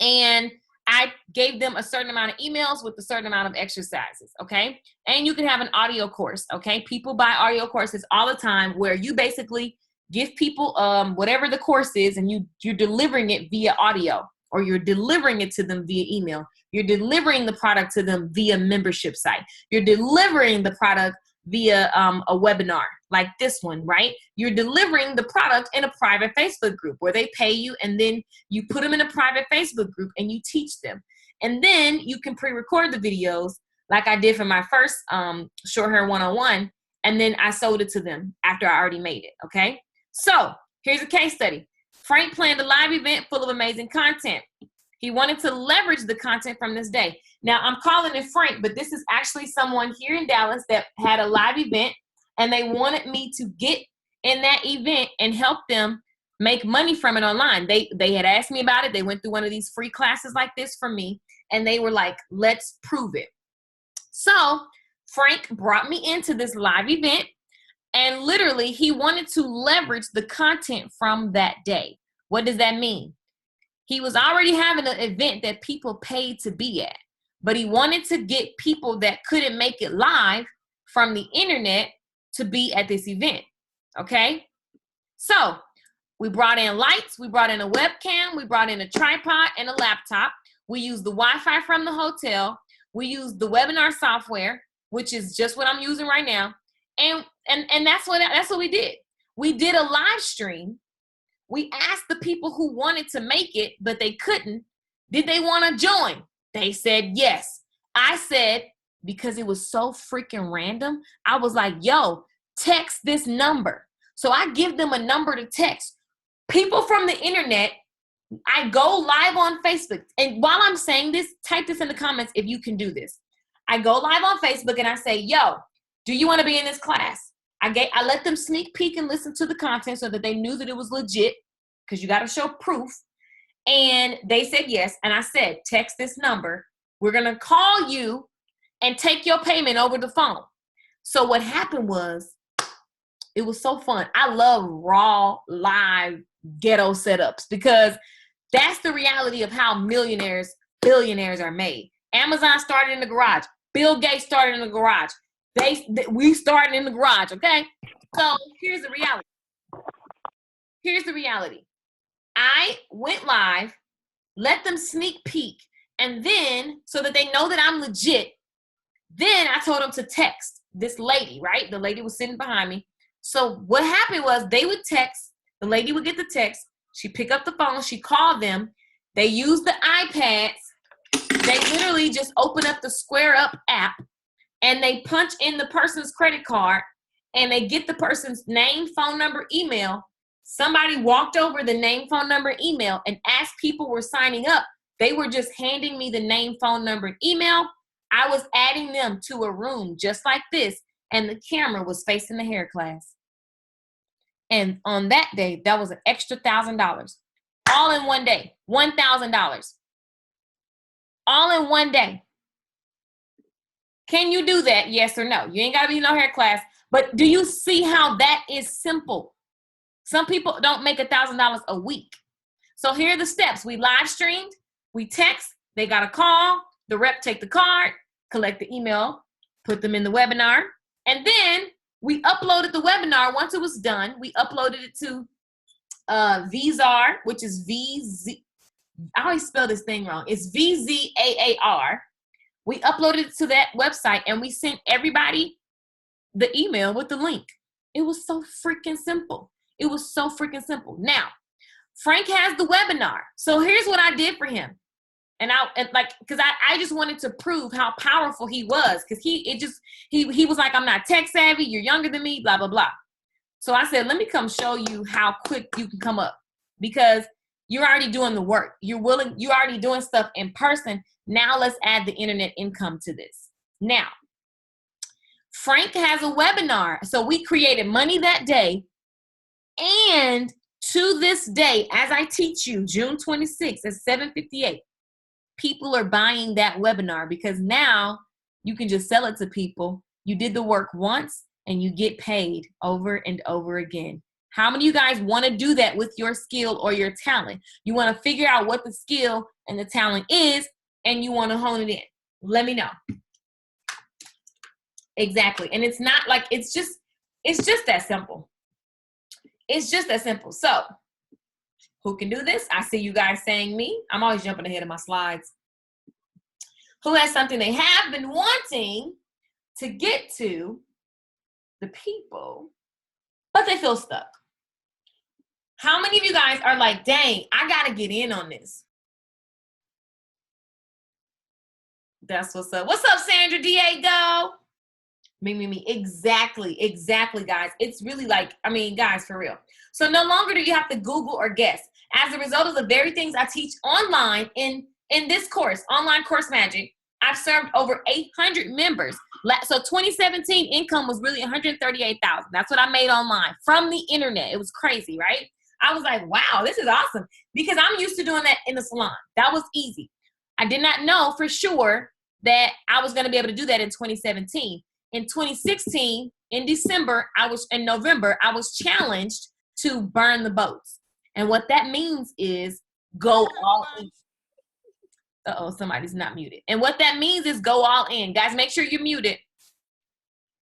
S1: and I gave them a certain amount of emails with a certain amount of exercises, okay? And you can have an audio course, okay? People buy audio courses all the time where you basically give people whatever the course is and you're delivering it via audio, or you're delivering it to them via email. You're delivering the product to them via membership site. You're delivering the product via a webinar like this one, right? You're delivering the product in a private Facebook group where they pay you, and then you put them in a private Facebook group and you teach them. And then you can pre-record the videos like I did for my first short hair one-on-one, and then I sold it to them after I already made it, okay? So here's a case study. Frank planned a live event full of amazing content. He wanted to leverage the content from this day. Now, I'm calling it Frank, but this is actually someone here in Dallas that had a live event, and they wanted me to get in that event and help them make money from it online. They had asked me about it. They went through one of these free classes like this from me, and they were like, let's prove it. So Frank brought me into this live event, and literally he wanted to leverage the content from that day. What does that mean? He was already having an event that people paid to be at, but he wanted to get people that couldn't make it live from the internet to be at this event, okay? So we brought in lights, we brought in a webcam, we brought in a tripod and a laptop. We used the Wi-Fi from the hotel. We used the webinar software, which is just what I'm using right now. And that's what we did. We did a live stream. We asked the people who wanted to make it, but they couldn't, did they want to join? They said yes. I said, because it was so freaking random, I was like, yo, text this number. So I give them a number to text. People from the internet, I go live on Facebook. And while I'm saying this, type this in the comments if you can do this. I go live on Facebook and I say, yo, do you want to be in this class? I let them sneak peek and listen to the content so that they knew that it was legit, because you got to show proof. And they said yes. And I said, text this number. We're going to call you and take your payment over the phone. So what happened was, it was so fun. I love raw, live, ghetto setups because that's the reality of how millionaires, billionaires are made. Amazon started in the garage. Bill Gates started in the garage. We started in the garage, okay? So here's the reality. Here's the reality. I went live, let them sneak peek, and then, so that they know that I'm legit, then I told them to text this lady, right? The lady was sitting behind me. So what happened was they would text, the lady would get the text, she'd pick up the phone, she'd call them, they use the iPads, they literally just open up the Square Up app, and they punch in the person's credit card, and they get the person's name, phone number, email. Somebody walked over the name, phone number, email, and as people were signing up, they were just handing me the name, phone number, and email. I was adding them to a room just like this, and the camera was facing the hair class. And on that day, that was an extra $1,000. All in one day, $1,000. All in one day. Can you do that? Yes or no? You ain't got to be in no hair class. But do you see how that is simple? Some people don't make $1,000 a week. So here are the steps. We live streamed, we text, they got a call, the rep take the card, collect the email, put them in the webinar, and then we uploaded the webinar. Once it was done, we uploaded it to VZAR, which is VZ. I always spell this thing wrong. It's VZAAR. We uploaded it to that website, and we sent everybody the email with the link. It was so freaking simple. It was so freaking simple. Now, Frank has the webinar. So here's what I did for him. Because I just wanted to prove how powerful he was. Because he was like, I'm not tech savvy. You're younger than me, blah, blah, blah. So I said, let me come show you how quick you can come up. Because you're already doing the work. You're already doing stuff in person. Now let's add the internet income to this. Now, Frank has a webinar. So we created money that day. And to this day, as I teach you, June 26th at 7:58, people are buying that webinar because now you can just sell it to people. You did the work once and you get paid over and over again. How many of you guys want to do that with your skill or your talent? You want to figure out what the skill and the talent is and you want to hone it in. Let me know. Exactly. And it's not like, it's just that simple. It's just that simple. So who can do this? I see you guys saying me. I'm always jumping ahead of my slides. Who has something they have been wanting to get to, the people, but they feel stuck? How many of you guys are like, dang, I got to get in on this? That's what's up. What's up, Sandra Diego? Me. Exactly, guys. It's really like, I mean, guys, for real. So no longer do you have to Google or guess. As a result of the very things I teach online in this course, Online Course Magic, I've served over 800 members. So 2017 income was really 138,000. That's what I made online from the internet. It was crazy, right? I was like, wow, this is awesome, because I'm used to doing that in the salon. That was easy. I did not know for sure that I was going to be able to do that in 2017. In 2016, in November, I was challenged to burn the boats. And what that means is go all in. Uh-oh, somebody's not muted. And what that means is go all in. Guys, make sure you're muted.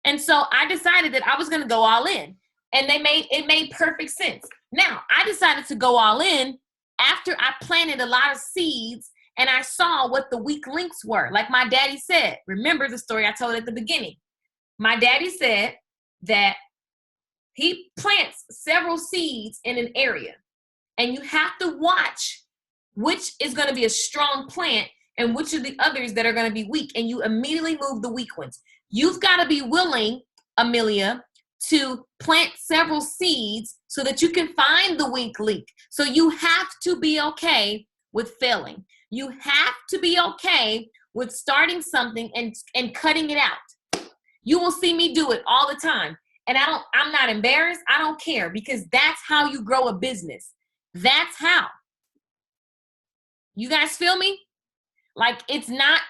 S1: And so I decided that I was going to go all in. And it made perfect sense. Now, I decided to go all in after I planted a lot of seeds and I saw what the weak links were. Like my daddy said, remember the story I told at the beginning. My daddy said that he plants several seeds in an area, and you have to watch which is going to be a strong plant and which are the others that are going to be weak, and you immediately move the weak ones. You've got to be willing, Amelia, to plant several seeds so that you can find the weak link. So you have to be okay with failing. You have to be okay with starting something and cutting it out. You will see me do it all the time. And I'm not embarrassed. I don't care, because that's how you grow a business. That's how. You guys feel me? Like, it's not,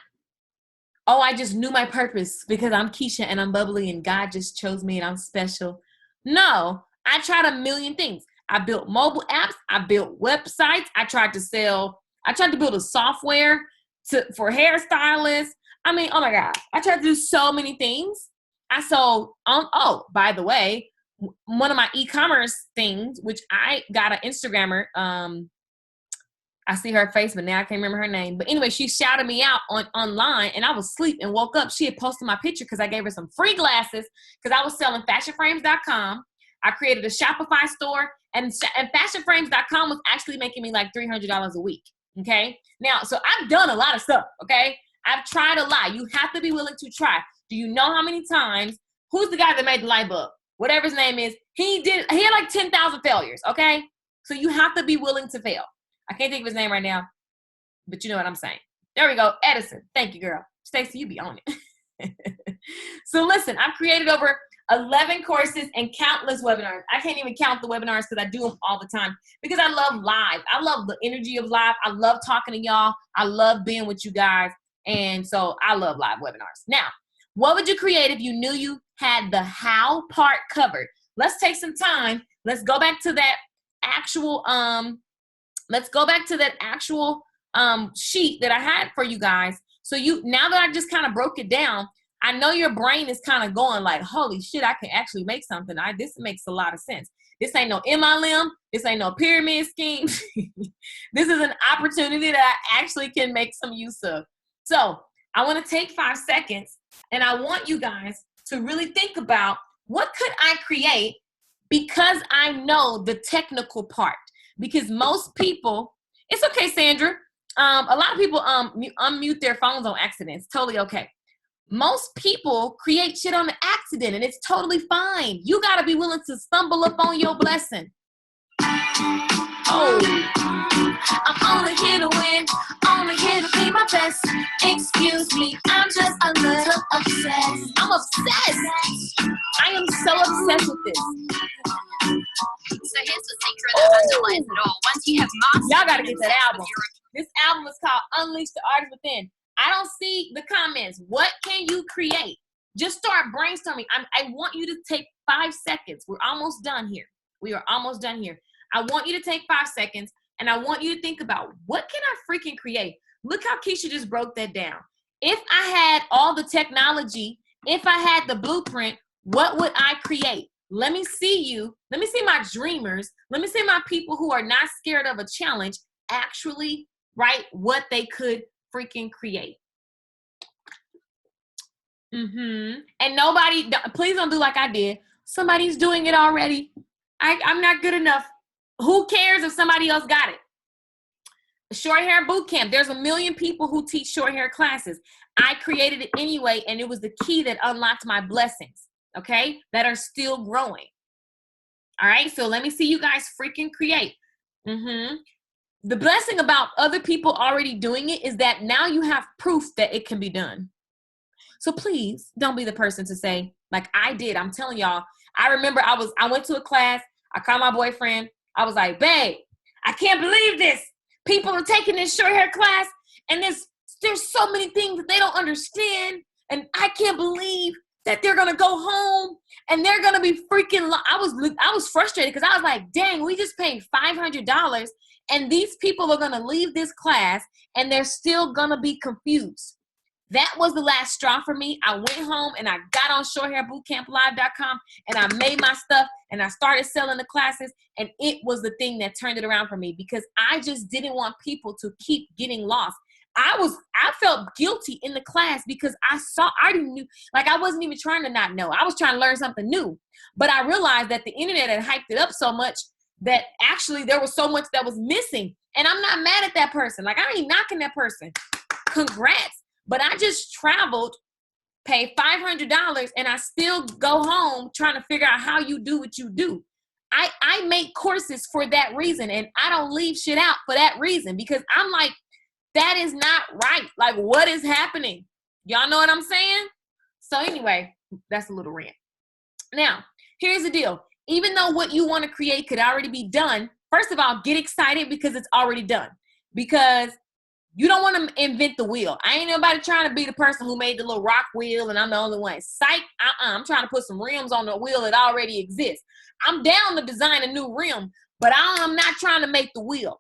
S1: oh, I just knew my purpose because I'm Keisha and I'm bubbly and God just chose me and I'm special. No, I tried a million things. I built mobile apps. I built websites. I tried to build a software for hairstylists. I mean, oh my God, I tried to do so many things. I sold, oh, by the way, one of my e-commerce things, which I got an Instagrammer, I see her face, but now I can't remember her name. But anyway, she shouted me out online, and I was asleep and woke up. She had posted my picture because I gave her some free glasses because I was selling fashionframes.com. I created a Shopify store, and fashionframes.com was actually making me like $300 a week. Okay. Now, so I've done a lot of stuff. Okay. I've tried a lot. You have to be willing to try. Do you know how many times? Who's the guy that made the light bulb? Whatever his name is, he had like 10,000 failures. Okay. So you have to be willing to fail. I can't think of his name right now, but you know what I'm saying. There we go. Edison. Thank you, girl. Stacey, you be on it. So listen, I've created over 11 courses and countless webinars. I can't even count the webinars because I do them all the time because I love live. I love the energy of live. I love talking to y'all. I love being with you guys. And so I love live webinars. Now, what would you create if you knew you had the how part covered? Let's take some time. Let's go back to that actual, sheet that I had for you guys. So now that I just kind of broke it down, I know your brain is kind of going like, holy shit, I can actually make something. This makes a lot of sense. This ain't no MLM. This ain't no pyramid scheme. This is an opportunity that I actually can make some use of. So I want to take 5 seconds and I want you guys to really think about what could I create because I know the technical part. Because most people, it's okay, Sandra. A lot of people unmute their phones on accident. It's totally okay. Most people create shit on accident, and it's totally fine. You got to be willing to stumble upon your blessing. Oh, I'm only here to win, only here to be my best. Excuse me, I'm just a little obsessed. I'm obsessed. I am so obsessed with this.
S2: So here's the secret that underlies it all. Once you have mastered,
S1: y'all gotta get that album. This album is called Unleash the Artist Within. I don't see the comments. What can you create? Just start brainstorming. I want you to take 5 seconds. We're almost done here. We are almost done here. I want you to take 5 seconds and I want you to think about what can I freaking create? Look how Keisha just broke that down. If I had all the technology, if I had the blueprint, what would I create? Let me see you. Let me see my dreamers. Let me see my people who are not scared of a challenge actually write what they could freaking create. And nobody, please don't do like I did. Somebody's doing it already. I'm not good enough. Who cares if somebody else got it? Short hair boot camp. There's a million people who teach short hair classes. I created it anyway, and it was the key that unlocked my blessings, okay, that are still growing. All right, so let me see you guys freaking create. The blessing about other people already doing it is that now you have proof that it can be done. So please don't be the person to say, like I did. I'm telling y'all, I remember I went to a class. I called my boyfriend. I was like, babe, I can't believe this. People are taking this short hair class and there's so many things that they don't understand. And I can't believe that they're going to go home and they're going to be freaking, I was frustrated because I was like, dang, we just paid $500 and these people are going to leave this class and they're still going to be confused. That was the last straw for me. I went home and I got on shorthairbootcamplive.com and I made my stuff and I started selling the classes, and it was the thing that turned it around for me because I just didn't want people to keep getting lost. I felt guilty in the class because I already knew, like I wasn't even trying to not know. I was trying to learn something new, but I realized that the internet had hyped it up so much that actually there was so much that was missing, and I'm not mad at that person. Like I ain't knocking that person. Congrats. But I just traveled, paid $500, and I still go home trying to figure out how you do what you do. I make courses for that reason, and I don't leave shit out for that reason because I'm like, that is not right. Like, what is happening? Y'all know what I'm saying? So anyway, that's a little rant. Now, here's the deal. Even though what you want to create could already be done, first of all, get excited because it's already done. Because You don't want to invent the wheel. I ain't nobody trying to be the person who made the little rock wheel and I'm the only one. Psych, I'm trying to put some rims on the wheel that already exists. I'm down to design a new rim, but I'm not trying to make the wheel.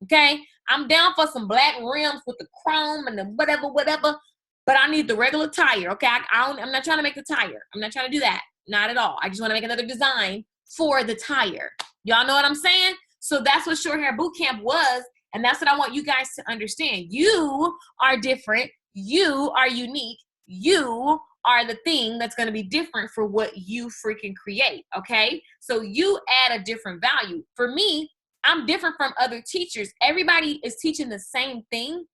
S1: Okay? I'm down for some black rims with the chrome and the whatever, but I need the regular tire. Okay? I'm not trying to make the tire. I'm not trying to do that. Not at all. I just want to make another design for the tire. Y'all know what I'm saying? So that's what Short Hair Bootcamp was. And that's what I want you guys to understand. You are different. You are unique. You are the thing that's going to be different for what you freaking create. Okay? So you add a different value. For me, I'm different from other teachers. Everybody is teaching the same thing.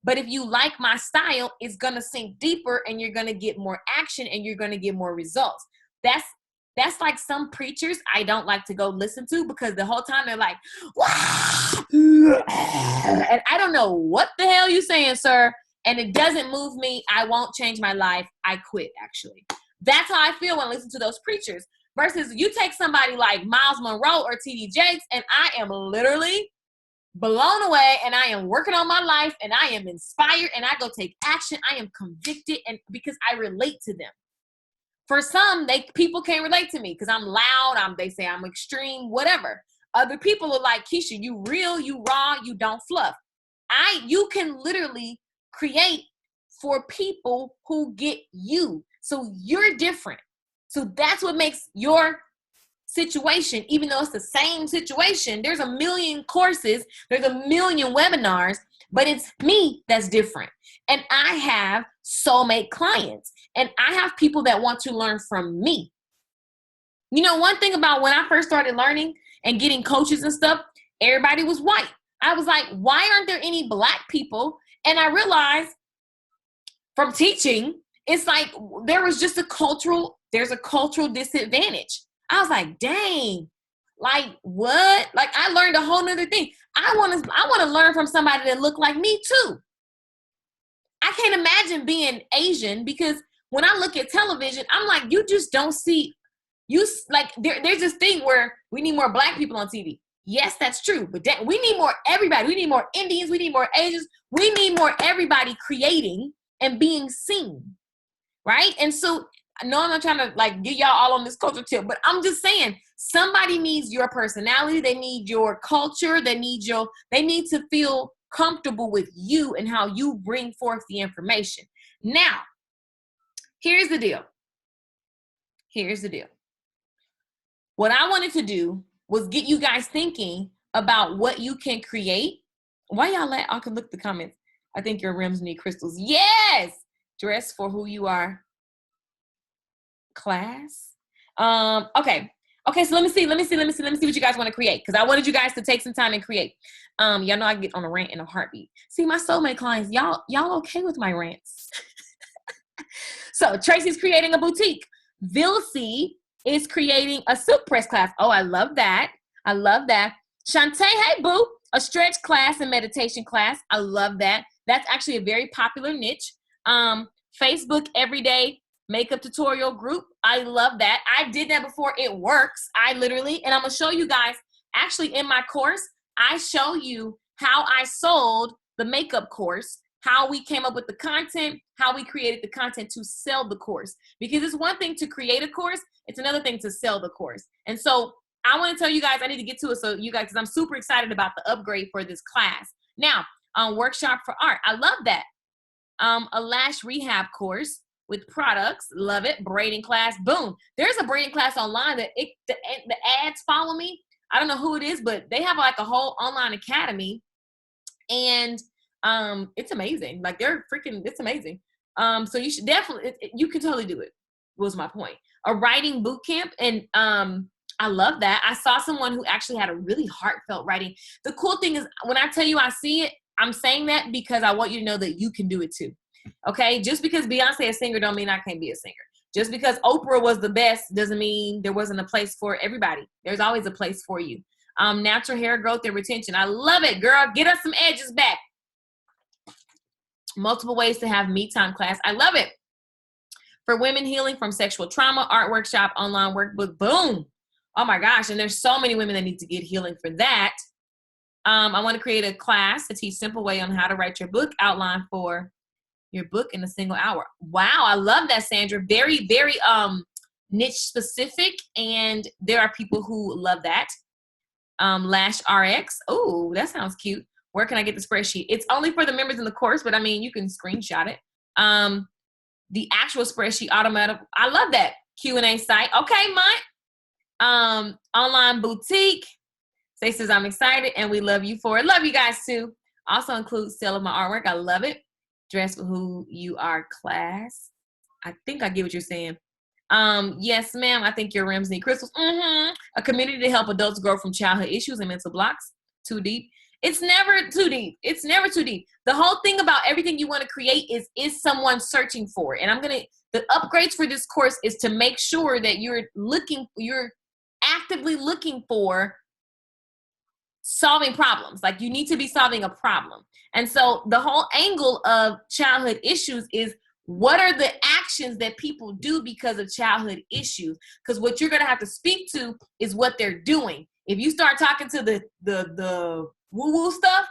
S1: But if you like my style, it's going to sink deeper and you're going to get more action and you're going to get more results. That's like some preachers I don't like to go listen to because the whole time they're like, wow. And I don't know what the hell you saying, sir. And it doesn't move me. I won't change my life. I quit, actually. That's how I feel when I listen to those preachers. Versus you take somebody like Miles Monroe or T.D. Jakes, and I am literally blown away, and I am working on my life, and I am inspired, and I go take action. I am convicted, and because I relate to them. For some, people can't relate to me because I'm loud. They say I'm extreme, whatever. Other people are like, Keisha, you real, you raw, you don't fluff. You can literally create for people who get you. So you're different. So that's what makes your situation, even though it's the same situation, there's a million courses, there's a million webinars, but it's me that's different. And I have soulmate clients, and I have people that want to learn from me. You know, one thing about when I first started learning and getting coaches and stuff, everybody was white. I was like, why aren't there any black people? And I realized from teaching, it's like there's a cultural disadvantage. I was like, dang, like what? Like I learned a whole nother thing. I want to learn from somebody that look like me too. I can't imagine being Asian because when I look at television, I'm like, you just don't see, there's this thing where we need more black people on TV. Yes, that's true. But we need more everybody. We need more Indians. We need more Asians. We need more everybody creating and being seen. Right? And so, no, I'm not trying to like get y'all all on this culture tip, but I'm just saying somebody needs your personality. They need your culture. They need to feel comfortable with you and how you bring forth the information. Now, here's the deal. What I wanted to do was get you guys thinking about what you can create. Why y'all I can look at the comments. I think your rims need crystals. Yes! Dress for who you are. Class. Okay, so let me see what you guys want to create, because I wanted you guys to take some time and create. Y'all know I get on a rant in a heartbeat. See, my soulmate clients, y'all okay with my rants? So Tracy's creating a boutique. Vilcy is creating a silk press class. Oh, I love that. Shantae, hey boo, a stretch class and meditation class. I love that. That's actually a very popular niche. Facebook everyday makeup tutorial group. I love that. I did that before. It works. And I'm going to show you guys, actually in my course, I show you how I sold the makeup course, how we came up with the content, how we created the content to sell the course. Because it's one thing to create a course. It's another thing to sell the course. And so I want to tell you guys, I need to get to it. So you guys, because I'm super excited about the upgrade for this class. Now, workshop for art. I love that. A lash rehab course with products. Love it. Braiding class. Boom. There's a braiding class online that the ads follow me. I don't know who it is, but they have like a whole online academy, and it's amazing. Like it's amazing. So you should definitely, you can totally do it, was my point. A writing boot camp, and I love that. I saw someone who actually had a really heartfelt writing. The cool thing is when I tell you I see it, I'm saying that because I want you to know that you can do it too. Okay? Just because Beyonce is a singer don't mean I can't be a singer. Just because Oprah was the best doesn't mean there wasn't a place for everybody. There's always a place for you. Natural hair growth and retention. I love it, girl. Get us some edges back. Multiple ways to have me time class. I love it. For women healing from sexual trauma, art workshop, online workbook. Boom. Oh my gosh. And there's so many women that need to get healing for that. I want to create a class to teach simple way on how to write your book outline for your book in a single hour. Wow, I love that, Sandra. Very, very niche specific, and there are people who love that. Lash RX. Oh, that sounds cute. Where can I get the spreadsheet? It's only for the members in the course, but I mean, you can screenshot it. The actual spreadsheet automatic. I love that Q&A site. Okay, Mike. Online boutique. Say says I'm excited and we love you for it. Love you guys too. Also includes sale of my artwork. I love it. Dress for who you are, class. I think I get what you're saying. Yes, ma'am. I think your rims need crystals. A community to help adults grow from childhood issues and mental blocks. Too deep. It's never too deep. It's never too deep. The whole thing about everything you want to create is someone searching for it. And the upgrades for this course is to make sure that you're actively looking for solving problems. Like, you need to be solving a problem. And so the whole angle of childhood issues is, what are the actions that people do because of childhood issues? Because what you're going to have to speak to is what they're doing. If you start talking to the woo-woo stuff,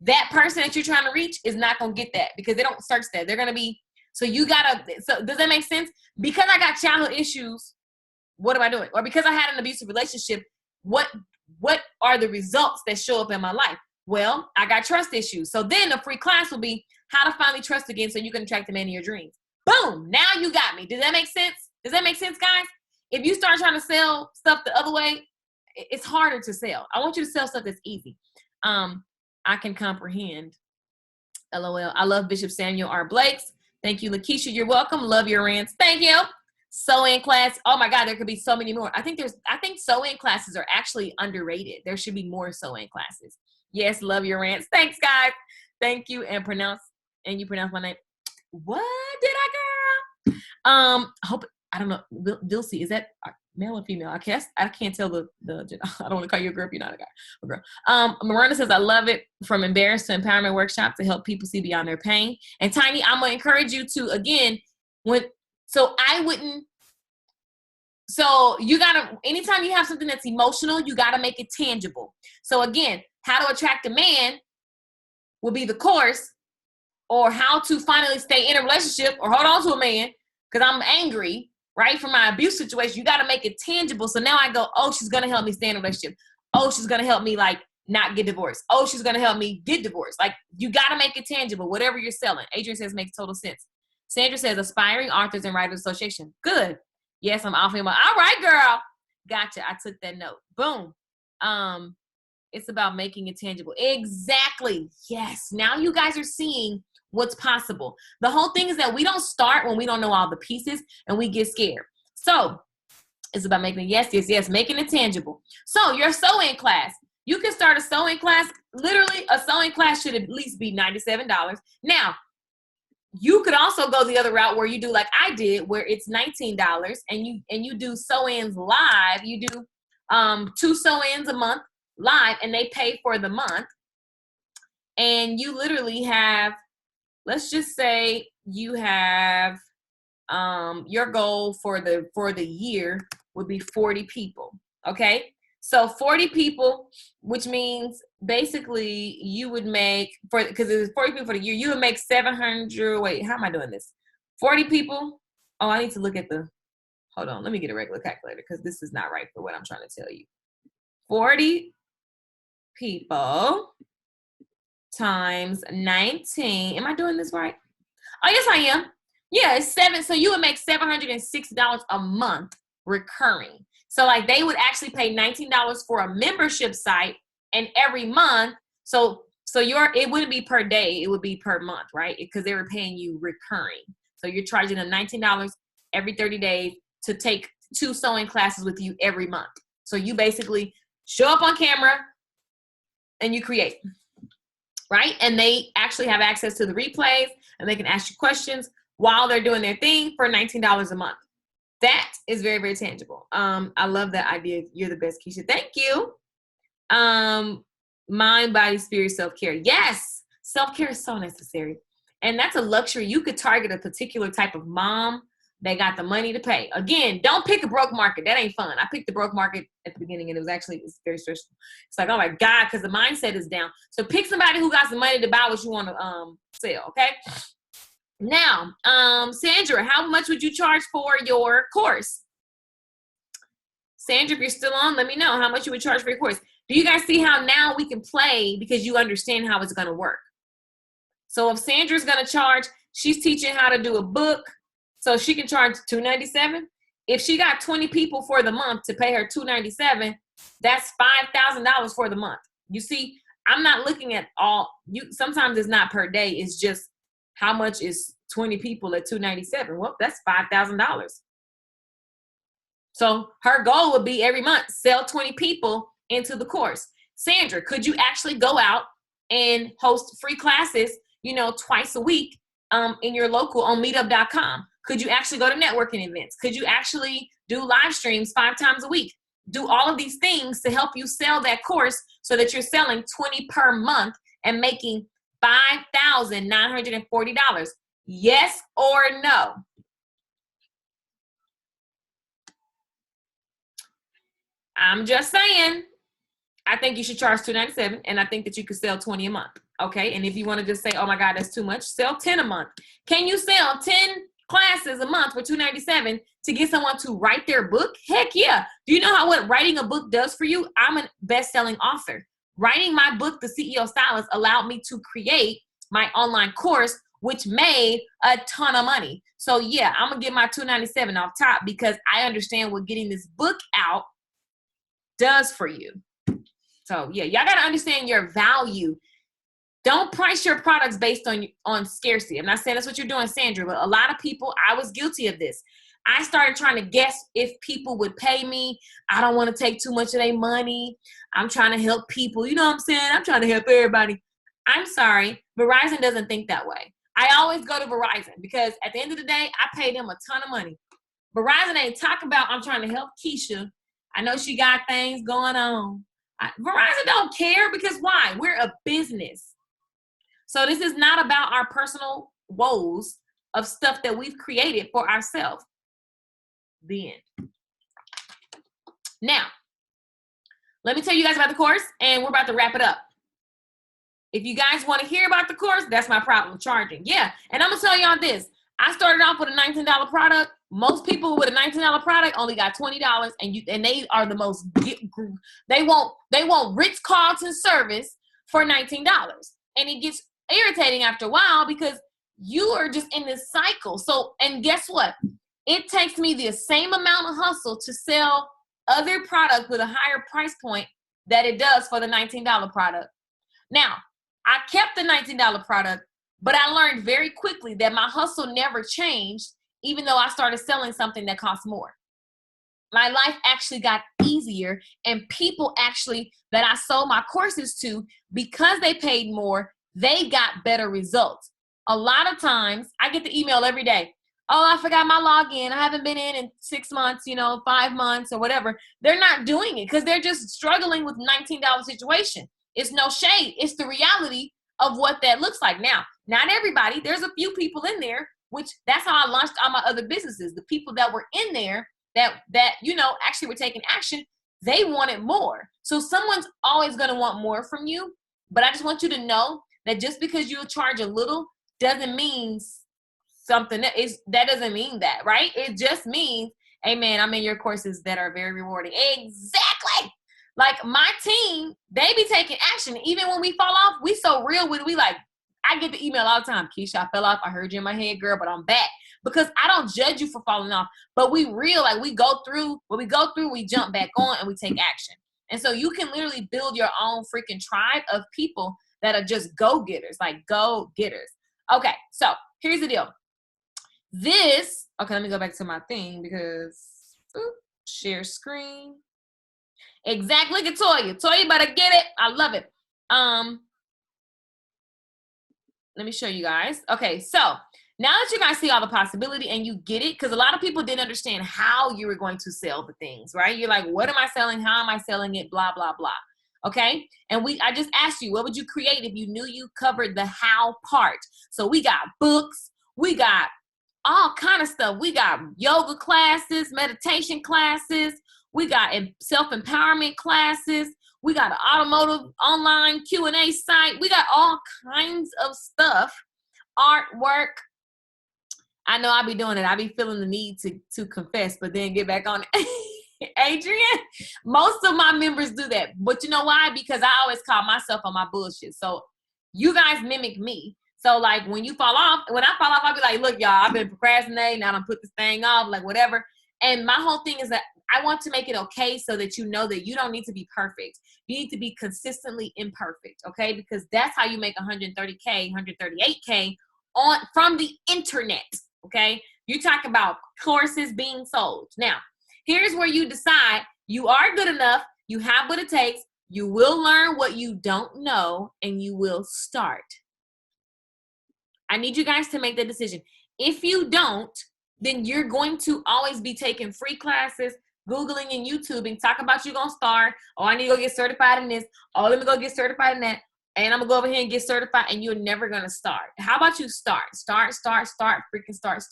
S1: that person that you're trying to reach is not going to get that, because they don't search that. They're going to be, so does that make sense? Because I got childhood issues, what am I doing? Or because I had an abusive relationship, what are the results that show up in my life? Well, I got trust issues. So then a free class will be how to finally trust again so you can attract the man of your dreams. Boom. Now you got me. Does that make sense? Does that make sense, guys? If you start trying to sell stuff the other way, it's harder to sell. I want you to sell stuff that's easy. I can comprehend. LOL. I love Bishop Samuel R. Blake's. Thank you, LaKeisha. You're welcome. Love your rants. Thank you. Sew-in class. Oh my God, there could be so many more. I think sew-in classes are actually underrated. There should be more sew-in classes. Yes, love your rants. Thanks, guys. Thank you. And you pronounce my name. What did I, girl? I don't know. Dilcy, is that male or female? I can't tell the I don't want to call you a girl if you're not a guy. A girl. Miranda says, I love it. From embarrassed to empowerment workshop to help people see beyond their pain. And Tiny, I'm gonna encourage you to, again, you gotta, anytime you have something that's emotional, you gotta make it tangible. So again, how to attract a man will be the course, or how to finally stay in a relationship or hold on to a man because I'm angry, right, from my abuse situation. You got to make it tangible. So now I go, oh, she's going to help me stay in a relationship. Oh, she's going to help me, like, not get divorced. Oh, she's going to help me get divorced. Like, you got to make it tangible, whatever you're selling. Adrian says makes total sense. Sandra says aspiring authors and writers association. Good. Yes, I'm off him. All right, girl. Gotcha. I took that note. Boom. It's about making it tangible. Exactly. Yes. Now you guys are seeing what's possible. The whole thing is that we don't start when we don't know all the pieces and we get scared. So it's about making it, yes, making it tangible. So your sew-in class, you can start a sewing class. Literally, a sewing class should at least be $97. Now, you could also go the other route where you do like I did, where it's $19 and you do sew-ins live. You do 2 sew-ins a month live, and they pay for the month. And you literally have, let's just say you have your goal for the year would be 40 people. Okay. So 40 people, which means basically you would make, because it was 40 people for the year, you would make 700. Wait, how am I doing this? 40 people. Oh, I need to look at hold on. Let me get a regular calculator because this is not right for what I'm trying to tell you. 40 people times 19. Am I doing this right? Oh, yes, I am. Yeah, it's 7. So you would make $760 a month recurring. So like they would actually pay $19 for a membership site, and every month, so it wouldn't be per day, it would be per month, right? Because they were paying you recurring. So you're charging them $19 every 30 days to take 2 sewing classes with you every month. So you basically show up on camera and you create, right? And they actually have access to the replays, and they can ask you questions while they're doing their thing for $19 a month. That is very, very tangible. I love that idea. You're the best, Keisha. Thank you. Mind, body, spirit, self-care. Yes, self-care is so necessary. And that's a luxury. You could target a particular type of mom they got the money to pay. Again, don't pick a broke market. That ain't fun. I picked the broke market at the beginning, and it's very stressful. It's like, oh my God, because the mindset is down. So pick somebody who got some money to buy what you want to sell, okay? Now, Sandra, how much would you charge for your course? Sandra, if you're still on, let me know how much you would charge for your course. Do you guys see how now we can play because you understand how it's going to work? So if Sandra's going to charge, she's teaching how to do a book, so she can charge $297. If she got 20 people for the month to pay her $297, that's $5,000 for the month. You see, I'm not looking at sometimes it's not per day. It's just how much is 20 people at $297? Well, that's $5,000. So her goal would be every month, sell 20 people into the course. Sandra, could you actually go out and host free classes, twice a week in your local on meetup.com? Could you actually go to networking events? Could you actually do live streams 5 times a week? Do all of these things to help you sell that course so that you're selling 20 per month and making $5,940. Yes or no? I'm just saying, I think you should charge $297, and I think that you could sell 20 a month, okay? And if you want to just say, oh my God, that's too much, sell 10 a month. Can you sell 10 classes a month for $297 to get someone to write their book? Heck yeah. Do you know what writing a book does for you? I'm a best-selling author. Writing my book, The CEO Stylist, allowed me to create my online course, which made a ton of money. So yeah, I'm going to get my $297 off top because I understand what getting this book out does for you. So yeah, y'all got to understand your value. Don't price your products based on scarcity. I'm not saying that's what you're doing, Sandra, but a lot of people, I was guilty of this. I started trying to guess if people would pay me. I don't want to take too much of their money. I'm trying to help people. You know what I'm saying? I'm trying to help everybody. I'm sorry. Verizon doesn't think that way. I always go to Verizon because at the end of the day, I pay them a ton of money. Verizon ain't talking about I'm trying to help Keisha. I know she got things going on. Verizon don't care because why? We're a business. So this is not about our personal woes of stuff that we've created for ourselves. The end. Now, let me tell you guys about the course, and we're about to wrap it up. If you guys want to hear about the course, that's my problem, charging. Yeah, and I'm going to tell y'all this. I started off with a $19 product. Most people with a $19 product only got $20, and they are the most, they want Ritz-Carlton service for $19. And it gets irritating after a while because you are just in this cycle. So, and guess what? It takes me the same amount of hustle to sell other products with a higher price point that it does for the $19 product. Now, I kept the $19 product, but I learned very quickly that my hustle never changed, even though I started selling something that cost more. My life actually got easier, and people actually that I sold my courses to, because they paid more, they got better results. A lot of times, I get the email every day. Oh, I forgot my login. I haven't been in 6 months, 5 months or whatever. They're not doing it because they're just struggling with $19 situation. It's no shade. It's the reality of what that looks like. Now, not everybody. There's a few people in there, which that's how I launched all my other businesses. The people that were in there that actually were taking action, they wanted more. So someone's always going to want more from you. But I just want you to know that just because you charge a little doesn't mean something. That doesn't mean that, right? It just means, hey, man, I'm in your courses that are very rewarding. Exactly. Like my team, they be taking action. Even when we fall off, we so real with it. We like, I get the email all the time. Keisha, I fell off. I heard you in my head, girl, but I'm back. Because I don't judge you for falling off. But we real, like we go through, we jump back on and we take action. And so you can literally build your own freaking tribe of people that are just go-getters, like go-getters. Okay, so here's the deal. Let me go back to my thing because, share screen. Exactly. Look at Toya. Toya better get it. I love it. Let me show you guys. Okay, so now that you guys see all the possibility and you get it, because a lot of people didn't understand how you were going to sell the things, right? You're like, what am I selling? How am I selling it? Blah, blah, blah. Okay, and I just asked you, what would you create if you knew you covered the how part? So we got books, we got all kind of stuff. We got yoga classes, meditation classes. We got self-empowerment classes. We got an automotive online Q&A site. We got all kinds of stuff. Artwork. I know I be doing it. I be feeling the need to confess, but then get back on it. Adrian, most of my members do that. But you know why? Because I always call myself on my bullshit. So you guys mimic me. So like when I fall off, I'll be like, look, y'all, I've been procrastinating. I don't put this thing off, like whatever. And my whole thing is that I want to make it okay so that you know that you don't need to be perfect. You need to be consistently imperfect, okay? Because that's how you make 130K, 138K from the internet, okay? You talk about courses being sold. Now, here's where you decide you are good enough, you have what it takes, you will learn what you don't know, and you will start. I need you guys to make that decision. If you don't, then you're going to always be taking free classes, Googling and YouTubing, talk about you gonna start. Oh, I need to go get certified in this. Oh, let me go get certified in that. And I'm gonna go over here and get certified, and you're never gonna start. How about you start? Freaking start.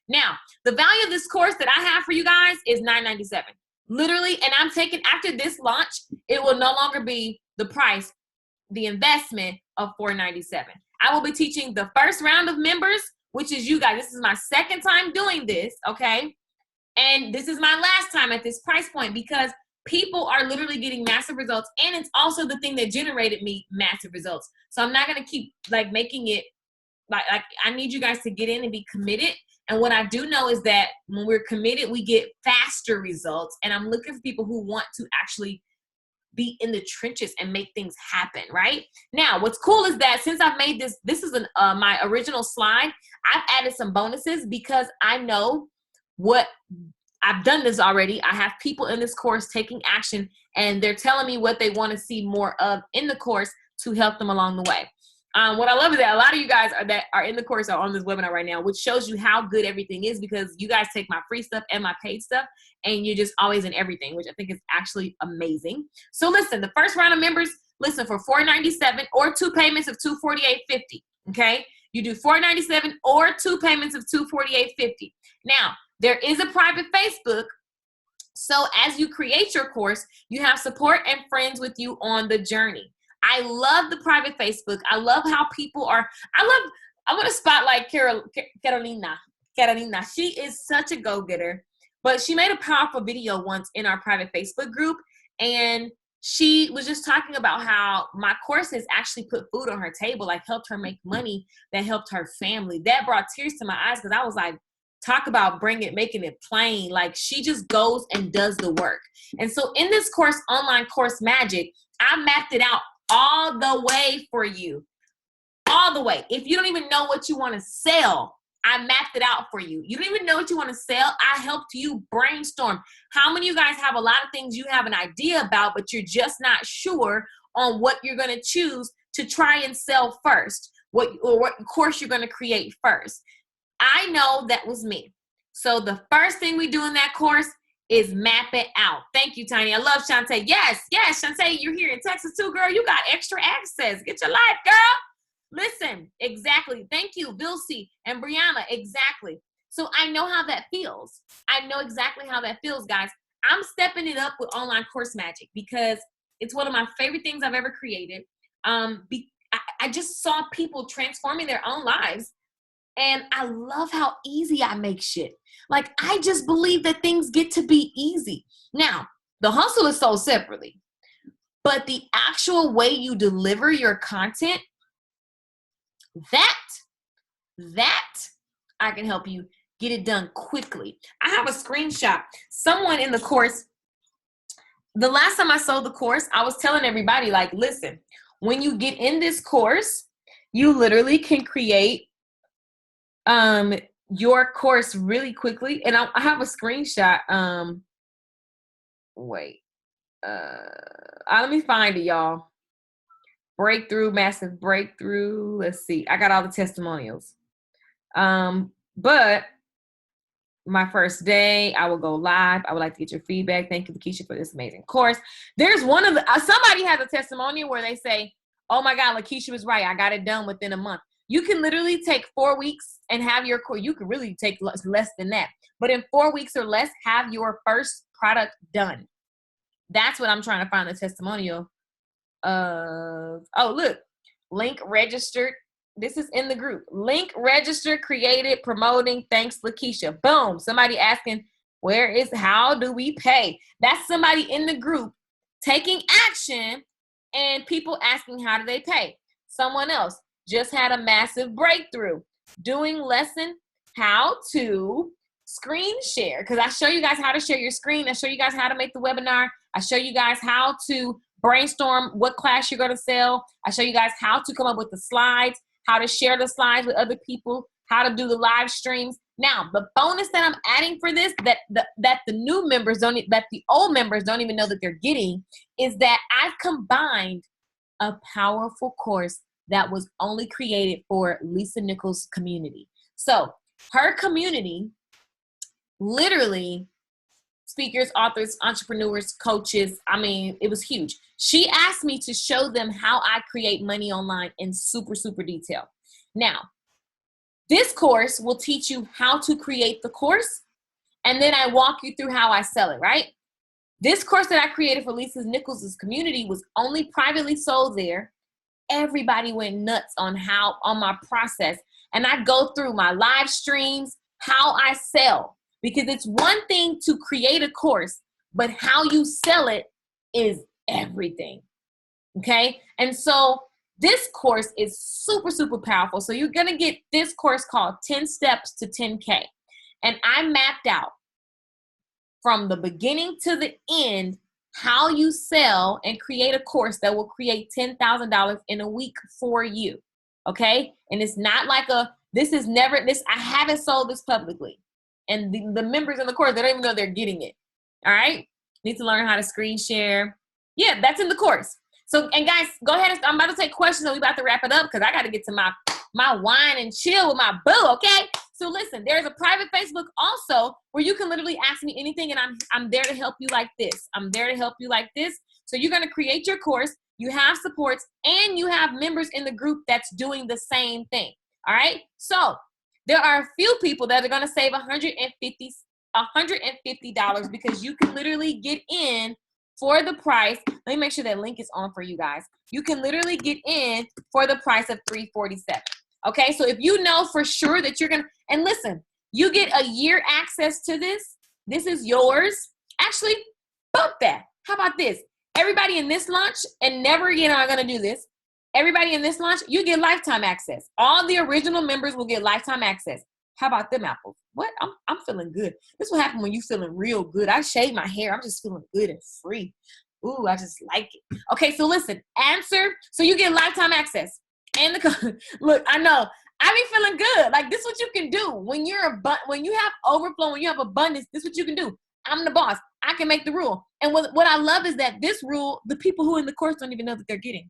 S1: Now, the value of this course that I have for you guys is $9.97. Literally, and I'm taking, after this launch, it will no longer be the price, the investment of $4.97. I will be teaching the first round of members, which is you guys. This is my second time doing this, okay? And this is my last time at this price point because people are literally getting massive results, and it's also the thing that generated me massive results. So I'm not going to keep like making it like I need you guys to get in and be committed. And what I do know is that when we're committed, we get faster results. And I'm looking for people who want to actually be in the trenches and make things happen, right? Now, what's cool is that since I've made this is my original slide, I've added some bonuses because I know what I've done this already. I have people in this course taking action, and they're telling me what they want to see more of in the course to help them along the way. What I love is that a lot of you guys that are in the course are on this webinar right now, which shows you how good everything is because you guys take my free stuff and my paid stuff, and you're just always in everything, which I think is actually amazing. So listen, the first round of members, listen, for $4.97 or 2 payments of $248.50, okay? You do $4.97 or 2 payments of $248.50. Now, there is a private Facebook. So as you create your course, you have support and friends with you on the journey. I love the private Facebook. I love how people are. I want to spotlight Carolina. She is such a go-getter, but she made a powerful video once in our private Facebook group, and she was just talking about how my course has actually put food on her table, like helped her make money, that helped her family. That brought tears to my eyes because I was like, talk about making it plain. Like she just goes and does the work. And so in this course, Online Course Magic, I mapped it out all the way for you. All the way. If you don't even know what you want to sell, I mapped it out for you. You don't even know what you want to sell. I helped you brainstorm. How many of you guys have a lot of things you have an idea about, but you're just not sure on what you're going to choose to try and sell first? What course you're going to create first? I know that was me. So the first thing we do in that course is map it out. Thank you, Tiny. I love Shantae. Yes, Shantae, you're here in Texas too, girl. You got extra access. Get your life, girl. Listen, exactly. Thank you, Vilsi and Brianna. Exactly. So I know how that feels. I know exactly how that feels, guys. I'm stepping it up with Online Course Magic because it's one of my favorite things I've ever created. I just saw people transforming their own lives. And I love how easy I make shit. Like, I just believe that things get to be easy. Now, the hustle is sold separately. But the actual way you deliver your content, that I can help you get it done quickly. I have a screenshot. Someone in the course, the last time I sold the course, I was telling everybody, like, listen, when you get in this course, you literally can create your course really quickly. And I have a screenshot. Let me find it, y'all. Breakthrough, massive breakthrough. Let's see. I got all the testimonials. But my first day, I will go live. I would like to get your feedback. Thank you, LaKeisha, for this amazing course. There's one of the, somebody has a testimonial where they say, oh my God, LaKeisha was right. I got it done within a month. You can literally take 4 weeks and have your course. You can really take less than that. But in 4 weeks or less, have your first product done. That's what I'm trying to find the testimonial of. Oh, look. Link registered. This is in the group. Link registered, created, promoting. Thanks, LaKeisha. Boom. Somebody asking, how do we pay? That's somebody in the group taking action and people asking, how do they pay? Someone else just had a massive breakthrough doing lesson how to screen share. Because I show you guys how to share your screen. I show you guys how to make the webinar. I show you guys how to brainstorm what class you're going to sell. I show you guys how to come up with the slides, how to share the slides with other people, how to do the live streams. Now, the bonus that I'm adding for this, that the new members that the old members don't even know that they're getting, is that I've combined a powerful course that was only created for Lisa Nichols' community. So her community, literally, speakers, authors, entrepreneurs, coaches, I mean, it was huge. She asked me to show them how I create money online in super, super detail. Now, this course will teach you how to create the course, and then I walk you through how I sell it, right? This course that I created for Lisa Nichols' community was only privately sold there. Everybody went nuts on my process. And I go through my live streams, how I sell. Because it's one thing to create a course, but how you sell it is everything. Okay? And so this course is super, super powerful. So you're going to get this course called 10 Steps to 10K. And I mapped out from the beginning to the end how you sell and create a course that will create $10,000 in a week for you. Okay? And it's not like I haven't sold this publicly. And the members in the course, they don't even know they're getting it. All right? Need to learn how to screen share. Yeah, that's in the course. So, and guys, go ahead. I'm about to take questions and we're about to wrap it up because I got to get to my wine and chill with my boo, okay? So listen, there's a private Facebook also where you can literally ask me anything and I'm there to help you like this. I'm there to help you like this. So you're going to create your course. You have supports and you have members in the group that's doing the same thing. All right? So there are a few people that are going to save $150 because you can literally get in for the price. Let me make sure that link is on for you guys. You can literally get in for the price of $347. Okay, so if you know for sure that you're going to, and listen, you get a year access to this. This is yours. Actually, bump that. How about this? Everybody in this launch, and never again am I going to do this. Everybody in this launch, you get lifetime access. All the original members will get lifetime access. How about them apples? What? I'm feeling good. This will happen when you're feeling real good. I shaved my hair. I'm just feeling good and free. Ooh, I just like it. Okay, so listen, answer. So you get lifetime access. And look, I know. I be feeling good. Like, this is what you can do. When you have overflow, when you have abundance, this is what you can do. I'm the boss. I can make the rule. And what I love is that this rule, the people who are in the course don't even know that they're getting.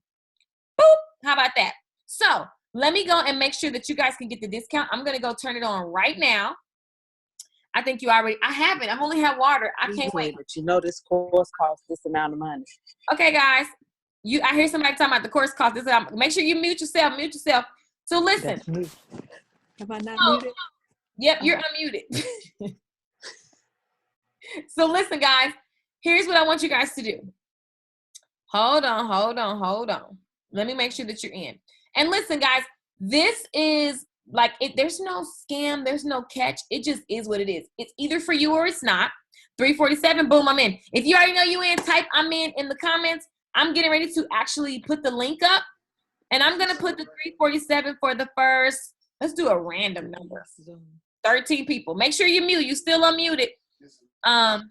S1: Boop. How about that? So let me go and make sure that you guys can get the discount. I'm going to go turn it on right now. I think I haven't. I've only had water. I can't wait.
S3: But you know this course costs this amount of money.
S1: Okay, guys. I hear somebody talking about the course cost this. Make sure you mute yourself. So listen.
S3: Am I not muted?
S1: Yep, you're unmuted. So listen, guys. Here's what I want you guys to do. Hold on. Let me make sure that you're in. And listen, guys, this is like it. There's no scam. There's no catch. It just is what it is. It's either for you or it's not. 347. Boom, I'm in. If you already know you in, type I'm in the comments. I'm getting ready to actually put the link up. And I'm going to put the 347 for the first. Let's do a random number. 13 people. Make sure you mute. You still unmuted. How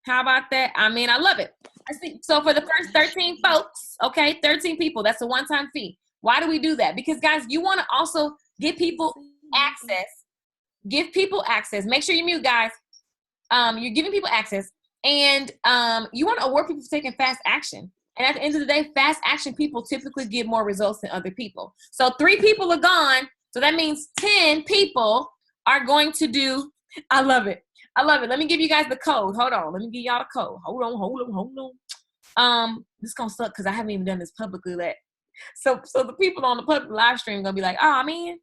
S1: about that? I mean, I love it. So for the first 13 folks, okay, 13 people, that's a one-time fee. Why do we do that? Because, guys, you want to also give people access. Give people access. Make sure you mute, guys. You're giving people access. And you want to award people for taking fast action. And at the end of the day, fast action people typically get more results than other people. So 3 people are gone. So that means 10 people are going to do. I love it. Let me give you guys the code. Hold on. Let me give y'all the code. Hold on. This is going to suck because I haven't even done this publicly. So the people on the public live stream gonna be like, oh man,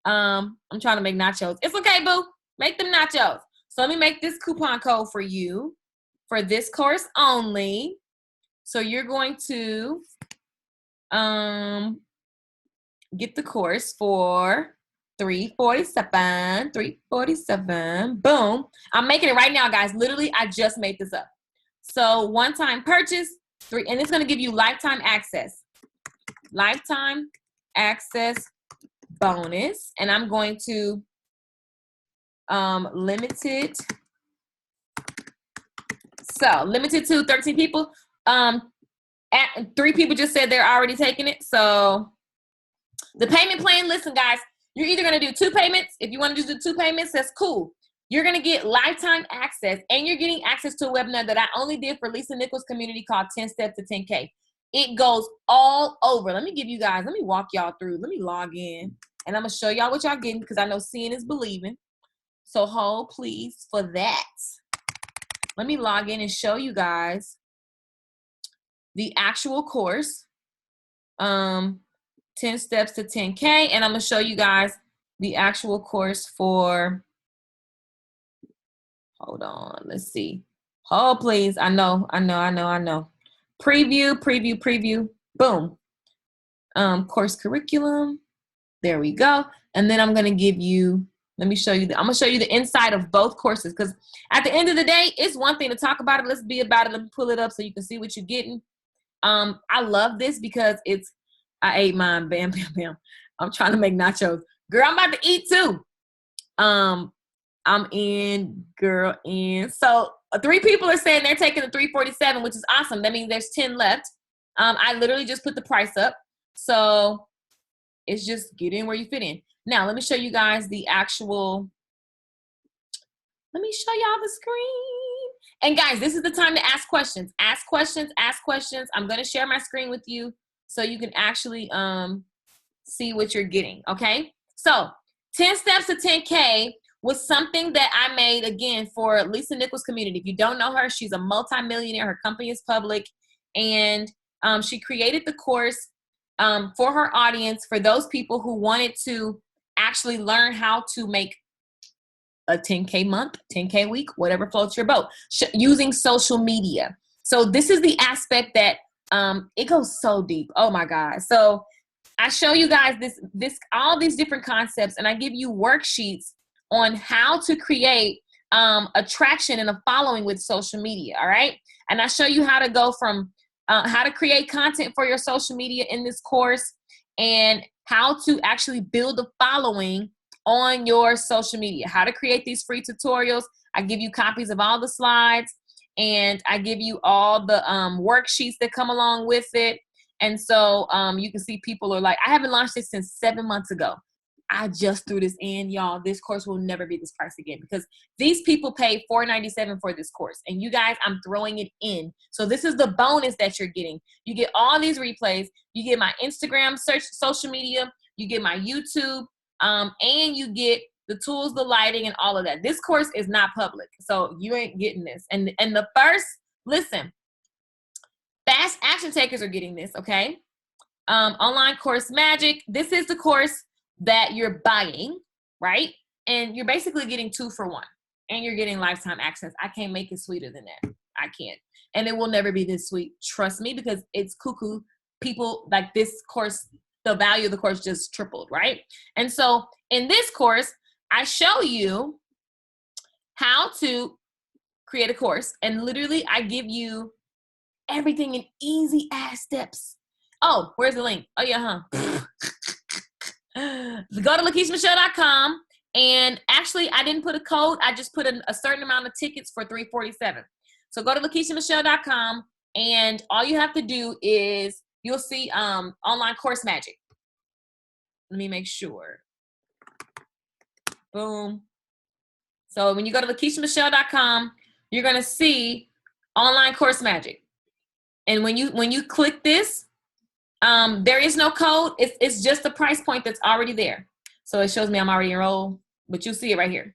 S1: I'm trying to make nachos. It's okay, boo. Make them nachos. So let me make this coupon code for you for this course only. So you're going to get the course for $347. Boom. I'm making it right now, guys. Literally, I just made this up. So one-time purchase, and it's going to give you lifetime access. Lifetime access bonus. And I'm going to limit it. So limited to 13 people. 3 people just said they're already taking it. So the payment plan, listen, guys, you're either going to do 2 payments. If you want to just do 2 payments, that's cool. You're going to get lifetime access, and you're getting access to a webinar that I only did for Lisa Nichols' community called 10 Steps to 10K. It goes all over. Let me walk y'all through. Let me log in, and I'm going to show y'all what y'all getting because I know seeing is believing. So hold, please, for that. Let me log in and show you guys the actual course. 10 steps to 10K. And I'm going to show you guys the actual course for, hold on, let's see. Hold, please. I know. Preview. Boom. Course curriculum. There we go. And then I'm going to give you, I'm going to show you the inside of both courses, because at the end of the day, it's one thing to talk about it. Let's be about it. Let me pull it up so you can see what you're getting. I love this because I ate mine. Bam, bam, bam. I'm trying to make nachos. Girl, I'm about to eat too. I'm in, girl, in. So 3 people are saying they're taking the 347, which is awesome. That means there's 10 left. I literally just put the price up. So it's just get in where you fit in. Now, let me show you guys the actual, let me show y'all the screen. And guys, this is the time to ask questions. Ask questions. I'm going to share my screen with you so you can actually see what you're getting, okay? So 10 steps to 10K was something that I made, again, for Lisa Nichols' community. If you don't know her, she's a multimillionaire. Her company is public. And she created the course for her audience, for those people who wanted to actually learn how to make a 10K month, 10K week, whatever floats your boat, using social media. So this is the aspect that it goes so deep. Oh my God. So I show you guys all these different concepts, and I give you worksheets on how to create attraction and a following with social media. All right. And I show you how to go from how to create content for your social media in this course, and how to actually build a following on your social media, how to create these free tutorials. I give you copies of all the slides, and I give you all the worksheets that come along with it. And so you can see people are like, I haven't launched this since 7 months ago. I just threw this in, y'all. This course will never be this price again, because these people paid $497 for this course. And you guys, I'm throwing it in. So this is the bonus that you're getting. You get all these replays. You get my Instagram search, social media. You get my YouTube. And you get the tools, the lighting, and all of that. This course is not public, so you ain't getting this. And the first, listen, fast action takers are getting this, okay? Online course magic. This is the course that you're buying, right? And you're basically getting 2 for 1, and you're getting lifetime access. I can't make it sweeter than that. I can't. And it will never be this sweet. Trust me, because it's cuckoo. People like this course, the value of the course just tripled, right? And so in this course, I show you how to create a course, and literally I give you everything in easy ass steps. Oh, where's the link? Oh yeah, huh? Go to LaKeishaMichelle.com, and actually I didn't put a code. I just put a certain amount of tickets for $347. So go to LaKeishaMichelle.com, and all you have to do is, you'll see online course magic. Let me make sure. Boom. So when you go to LaKeishaMichelle.com, you're going to see online course magic. And when you click this, there is no code. It's just the price point that's already there. So it shows me I'm already enrolled, but you see it right here.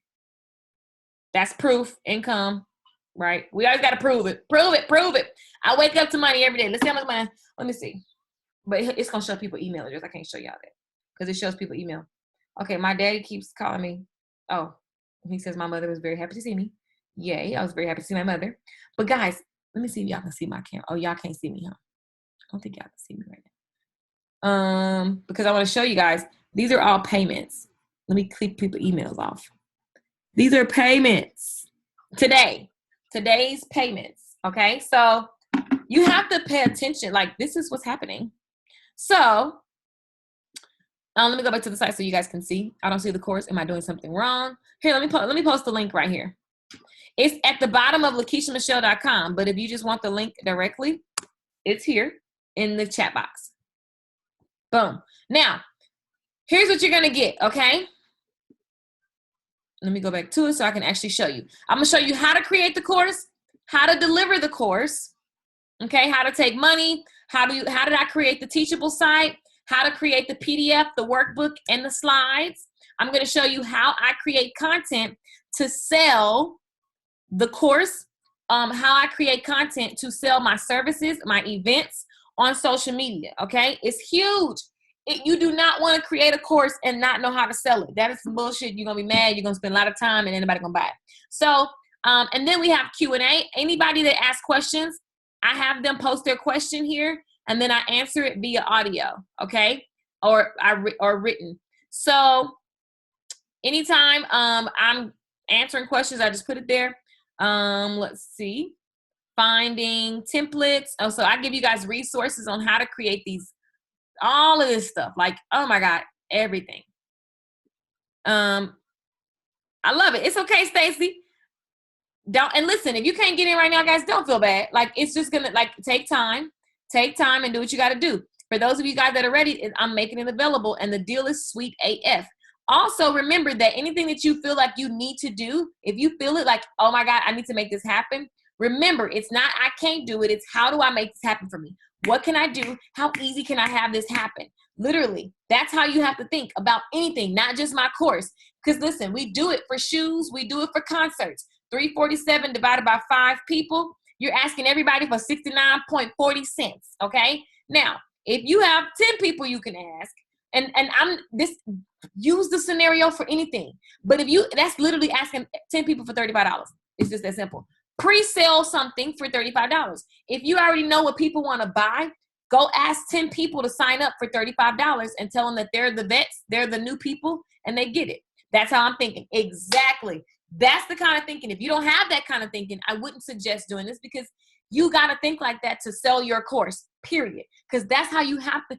S1: That's proof, income, right? We always got to prove it. Prove it. I wake up to money every day. Let's see how much money. Let me see. but it's gonna show people email address. I can't show y'all that because it shows people email. Okay, my daddy keeps calling me. Oh, he says my mother was very happy to see me. Yay, I was very happy to see my mother. But guys, let me see if y'all can see my camera. Oh, y'all can't see me, huh? I don't think y'all can see me right now. Because I want to show you guys. These are all payments. Let me click people emails off. These are payments today. Today's payments. Okay, so you have to pay attention. Like, this is what's happening. So let me go back to the site so you guys can see. I don't see the course. Am I doing something wrong? Here, let me post the link right here. It's at the bottom of LaKeishaMichelle.com, but if you just want the link directly, it's here in the chat box. Boom. Now, here's what you're going to get, okay? Let me go back to it so I can actually show you. I'm going to show you how to create the course, how to deliver the course, okay? How to take money, how did I create the Teachable site, how to create the PDF, the workbook, and the slides. I'm going to show you how I create content to sell the course, how I create content to sell my services, my events on social media, okay? It's huge. You do not want to create a course and not know how to sell it. That is some bullshit. You're going to be mad. You're going to spend a lot of time and anybody going to buy it. So, and then we have Q&A. Anybody that asks questions, I have them post their question here, and then I answer it via audio, okay? Or written. So anytime I'm answering questions, I just put it there. Let's see. Finding templates. Oh, so I give you guys resources on how to create these, all of this stuff. Like, oh my God, everything. I love it. It's okay, Stacy. And listen, if you can't get in right now, guys, don't feel bad. Like, it's just gonna take time and do what you got to do. For those of you guys that are ready, I'm making it available, and the deal is sweet AF. Also, remember that anything that you feel like you need to do, if you feel it like, oh my God, I need to make this happen, remember, it's not I can't do it. It's how do I make this happen for me? What can I do? How easy can I have this happen? Literally, that's how you have to think about anything, not just my course. Because listen, we do it for shoes. We do it for concerts. 347 divided by 5 people, you're asking everybody for 69.40 cents, okay? Now, if you have 10 people you can ask, and use the scenario for anything. But that's literally asking 10 people for $35. It's just that simple. Pre-sale something for $35. If you already know what people want to buy, go ask 10 people to sign up for $35 and tell them that they're the vets, they're the new people, and they get it. That's how I'm thinking. Exactly. That's the kind of thinking. If you don't have that kind of thinking, I wouldn't suggest doing this, because you got to think like that to sell your course, period. Because that's how you have to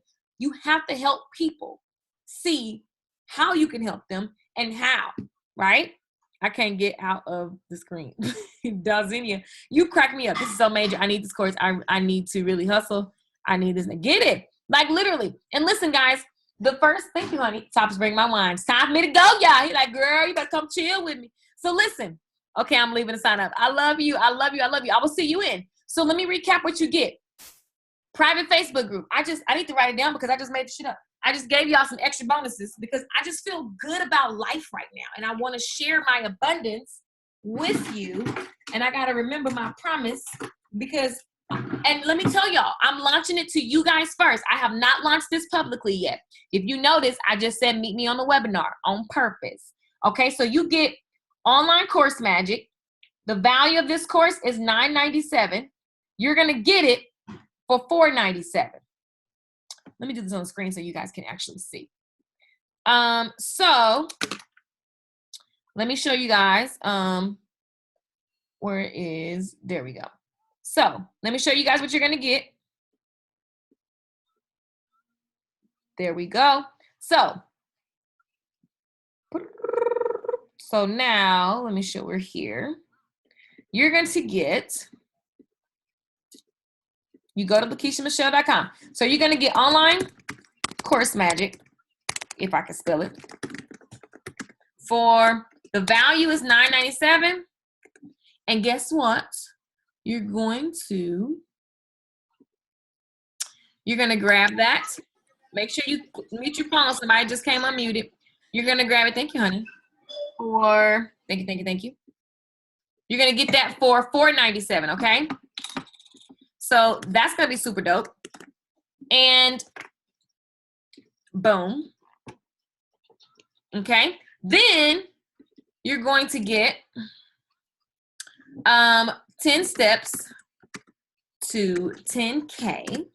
S1: help people see how you can help them and how, right? I can't get out of the screen. Dalzinia, you crack me up. This is so major. I need this course. I need to really hustle. I need this. Get it. Like, literally. And listen, guys, thank you, honey. Tops bring my wine. It's time for me to go, y'all. He's like, girl, you better come chill with me. So listen. Okay, I'm leaving to sign up. I love you. I love you. I love you. I will see you in. So let me recap what you get. Private Facebook group. I need to write it down because I just made the shit up. I just gave y'all some extra bonuses because I just feel good about life right now. And I want to share my abundance with you. And I got to remember my promise and let me tell y'all, I'm launching it to you guys first. I have not launched this publicly yet. If you notice, I just said meet me on the webinar on purpose. Okay, so you get online course magic. The value of this course is $9.97. You're going to get it for $4.97. Let me do this on the screen so you guys can actually see. So let me show you guys. There we go. So let me show you guys what you're gonna get. There we go. So now let me show we're here. You're going to get, you go to LaKeishaMichelle.com. So you're going to get online course magic, if I can spell it. For the value is $9.97. And guess what? You're going to grab that. Make sure you mute your phone. Somebody just came unmuted. You're going to grab it. Thank you, honey. Thank you. You're going to get that for $4.97, okay? So that's going to be super dope. And boom. Okay. Then you're going to get 10 steps to 10K.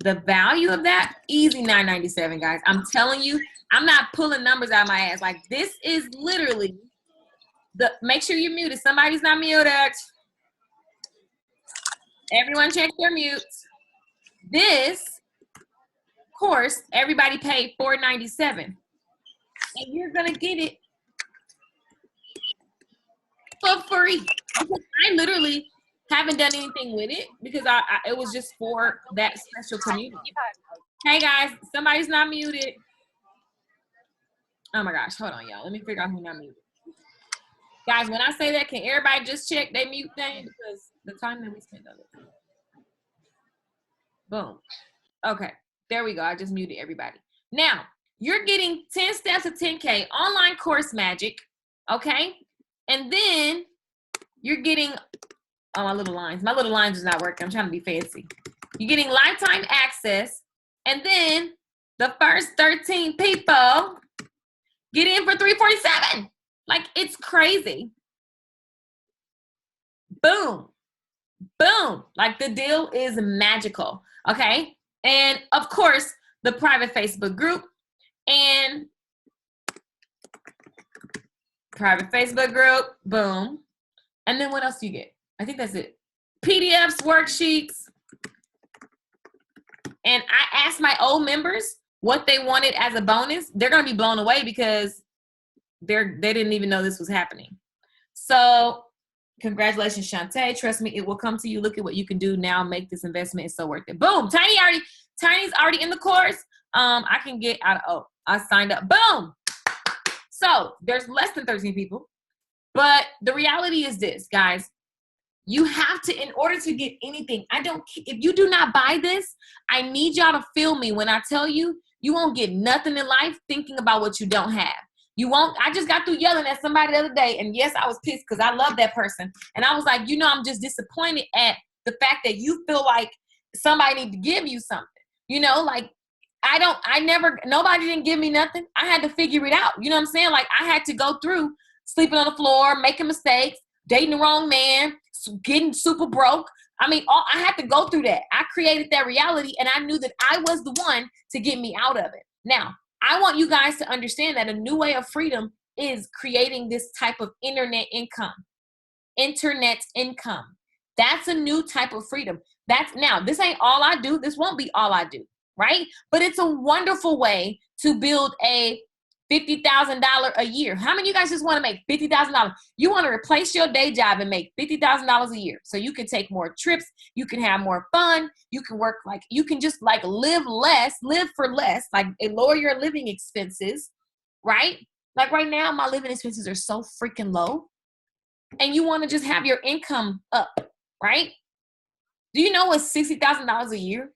S1: The value of that, easy $9.97, guys. I'm telling you, I'm not pulling numbers out of my ass. Like, this is literally make sure you're muted. Somebody's not muted. Everyone check their mutes. This course, everybody paid $4.97. And you're going to get it for free. Because I literally haven't done anything with it because it was just for that special community. Hey guys, somebody's not muted. Oh my gosh, hold on, y'all. Let me figure out who's not muted. Guys, when I say that, can everybody just check their mute thing? Because the time that we spent on it. Boom. Okay, there we go. I just muted everybody. Now, you're getting 10 steps to 10K online course magic, okay? And then you're getting, my little lines is not working. I'm trying to be fancy. You're getting lifetime access. And then the first 13 people get in for $347. Like, it's crazy. Boom. Boom. Like, the deal is magical. Okay. And of course, the private Facebook group and private Facebook group. Boom. And then what else do you get? I think that's it. PDFs, worksheets. And I asked my old members what they wanted as a bonus. They're going to be blown away because they didn't even know this was happening. So congratulations, Shantae. Trust me, it will come to you. Look at what you can do now. Make this investment. It's so worth it. Boom. Tiny's already in the course. I can get out. Oh, I signed up. Boom. So there's less than 13 people. But the reality is this, guys. You have to, in order to get anything, if you do not buy this, I need y'all to feel me when I tell you, you won't get nothing in life thinking about what you don't have. You won't. I just got through yelling at somebody the other day, and yes, I was pissed because I love that person. And I was like, I'm just disappointed at the fact that you feel like somebody need to give you something. Like, nobody didn't give me nothing. I had to figure it out. You know what I'm saying? Like, I had to go through sleeping on the floor, making mistakes, dating the wrong man, getting super broke. I had to go through that. I created that reality, and I knew that I was the one to get me out of it. Now, I want you guys to understand that a new way of freedom is creating this type of internet income. That's a new type of freedom. Now, this ain't all I do. This won't be all I do, right? But it's a wonderful way to build a $50,000 a year. How many of you guys just want to make $50,000? You want to replace your day job and make $50,000 a year. So you can take more trips. You can have more fun. You can work you can just live for less, like lower your living expenses, right? Like right now, my living expenses are so freaking low. And you want to just have your income up, right? Do you know what's $60,000 a year